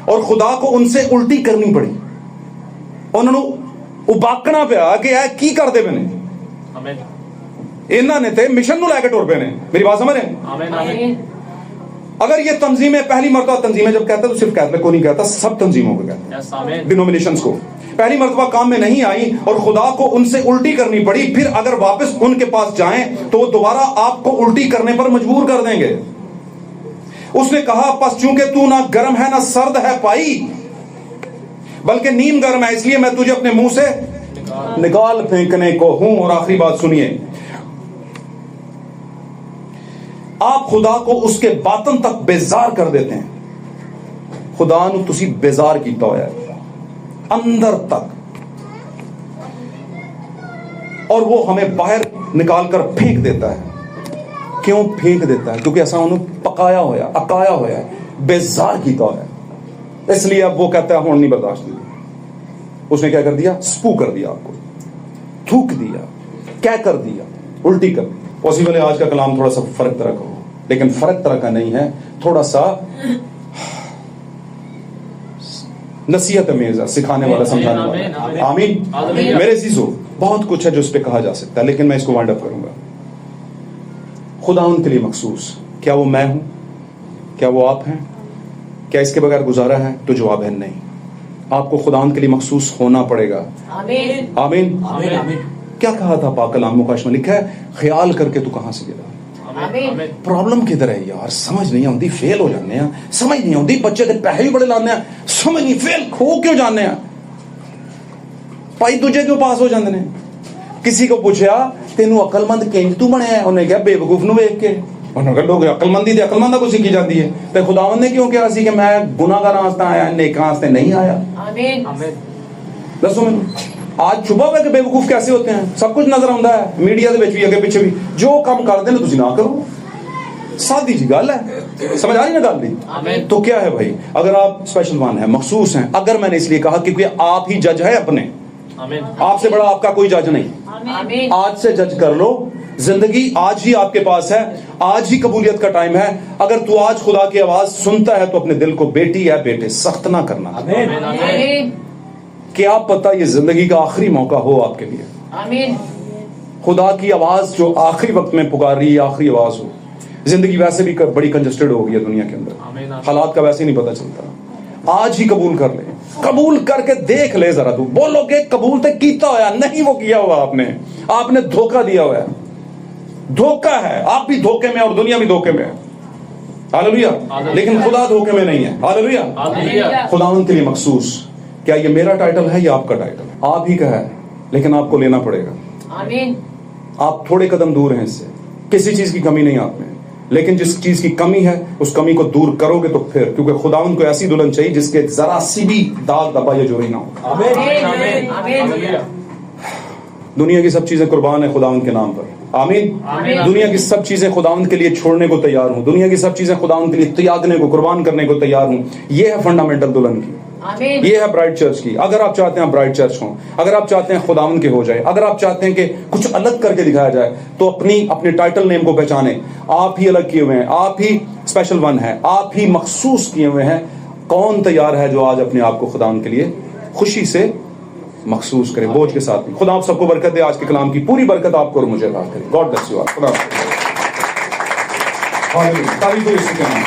और खुदा को उनसे उल्टी करनी पड़ी, उन्होंने उबाकना पिया कि यह की करते पे ने। इन्होंने ते मिशन नूं लैके टुर पे ने। मेरी बात समझ रहे? अगर ये तंजीमें पहली मर्तबा, तंजीमें जब कहता है तो सिर्फ कैथलिक को नहीं कहता, सब तंजीमों को कहता है, डिनोमिनेशंस को। पहली मर्तबा काम में नहीं आई और खुदा को उनसे उल्टी करनी पड़ी, फिर अगर वापस उनके पास जाएं तो वो दोबारा आपको उल्टी करने पर मजबूर कर देंगे। उसने कहा बस चूंकि तू ना गर्म है ना सर्द है पाई, बल्कि नीम गर्म है, इसलिए मैं तुझे अपने मुंह से निकाल फेंकने को हूं। और आखिरी बात सुनिए, आप खुदा को उसके बातन तक बेजार कर देते हैं। खुदा नूं तुसी बेजार कीता होया है अंदर तक, और वो हमें बाहर निकाल कर फेंक देता है। क्यों फेंक देता है? क्योंकि ऐसा उन्होंने पकाया होया, अकाया होया, बेजार कीता होया। इसलिए अब वो कहता है हुण नहीं बर्दाश्त दी। उसने क्या कर दिया? स्पू कर दिया, आपको थूक दिया, क्या कर दिया? उल्टी कर दी। पॉसिबल है आज का कलाम थोड़ा सा फर्क तरह का हो, लेकिन फर्क तरह का नहीं है, थोड़ा सा नसीहत अमेज है, सिखाने वाला, समझाने वाला। आमीन। मेरे अजीजों, बहुत कुछ है जो इस पे कहा जा सकता है, लेकिन मैं इसको वाइंड अप करूंगा। खुदा उनके लिए मखसूस, क्या वो मैं हूं? क्या वो आप हैं? क्या इसके बगैर गुजारा है? तो जवाब है नहीं। आपको खुदा के लिए मखसूस होना पड़ेगा। आमीन आमीन आमीन। क्या कहा था पाक कलाम मुकाश में लिखा है, ख्याल करके तू कहां से गिरा। प्रॉब्लम किधर है यार? समझ नहीं आती, फेल हो जाने हैं। समझ नहीं आती, बच्चे के पैसे भी बड़े लाने हैं, समझ नहीं, फेल हो क्यों जाने हैं भाई? दूजे क्यों पास हो जाते हैं? किसी को पूछा तेनू अकलमंद किंज तू बनया? उन्हें कहा बेवकूफ नूं वेख के। उन्होंने कहा लोग अकलमंदी ते अकलमंदा को सीखी जाती है, तो खुदावंद ने क्यों कहा सी कि मैं गुनाहगारां वास्ते आया, नेकां वास्ते नहीं आया? आमीन। दसो मैनू आज छुपा हुआ कि बेवकूफ कैसे होते हैं? सब कुछ नजर आता है, मीडिया के भी, अगे पिछे भी। जो काम करते हैं तुसीं ना करो, सादी जी गल है। समझ आ रही ना गल दी? तो क्या है भाई, अगर आप स्पेशल वन है, मखसूस हैं, अगर मैंने इसलिए कहा क्योंकि आप ही जज है अपने, आपसे बड़ा आपका कोई जज नहीं। आज से जज कर लो, जिंदगी आज ही आपके पास है, आज ही कबूलियत का टाइम है। अगर तू आज खुदा की आवाज सुनता है तो अपने दिल को बेटी या बेटे सख्त ना करना। क्या पता ये जिंदगी का आखिरी मौका हो आपके लिए। आमीन। खुदा की आवाज जो आखिरी वक्त में पुकार रही है, आखिरी आवाज हो। जिंदगी वैसे भी बड़ी कंजस्टेड हो गई है दुनिया के अंदर, हालात का वैसे ही नहीं पता चलता। आज ही कबूल कर ले, कबूल करके देख ले जरा। तू बोलोगे कबूल तो कीता होया नहीं, वो किया हुआ आपने धोखा दिया हुआ है। धोखा है, आप भी धोखे में और दुनिया भी धोखे में है। हालेलुया। लेकिन खुदा धोखे में नहीं है। हालेलुया। खुदावंद के लिए मखसूस। क्या ये मेरा टाइटल है या आपका टाइटल? आप ही का है, लेकिन आपको लेना पड़ेगा। आमीन। आप थोड़े कदम दूर हैं इससे, किसी चीज की कमी नहीं आप में, लेकिन जिस चीज की कमी है उस कमी को दूर करोगे तो फिर, क्योंकि खुदावंद को ऐसी दुल्हन चाहिए जिसके जरा सी भी दाग दबा या जोरी ना हो। आमीन। दुनिया की सब चीजें कुर्बान है खुदावंद के नाम पर। आमीन। दुनिया की सब चीजें खुदावंद के लिए छोड़ने को तैयार हूं, दुनिया की सब चीजें खुदावंद के लिए त्यागने को, कुर्बान करने को तैयार हूं। यह है फंडामेंटल दुल्हन की। یہ ہے برائٹ چرچ کی. اگر آپ چاہتے ہیں برائٹ چرچ ہوں, اگر آپ چاہتے ہیں خداوند کے ہو جائے, اگر آپ چاہتے ہیں کہ کچھ الگ کر کے دکھایا جائے, تو اپنے ٹائٹل نیم کو پہچانیں. آپ ہی الگ کیے ہوئے ہیں, آپ ہی اسپیشل ون ہے, آپ ہی مخصوص کیے ہوئے ہیں. کون تیار ہے جو آج اپنے آپ کو خداوند کے لیے خوشی سے مخصوص کرے, بوجھ کے ساتھ. خدا آپ سب کو برکت دے, آج کے کلام کی پوری برکت آپ کو اور مجھے عطا کرے. God bless you all. خدا تعریف ہو یسوع کے نام.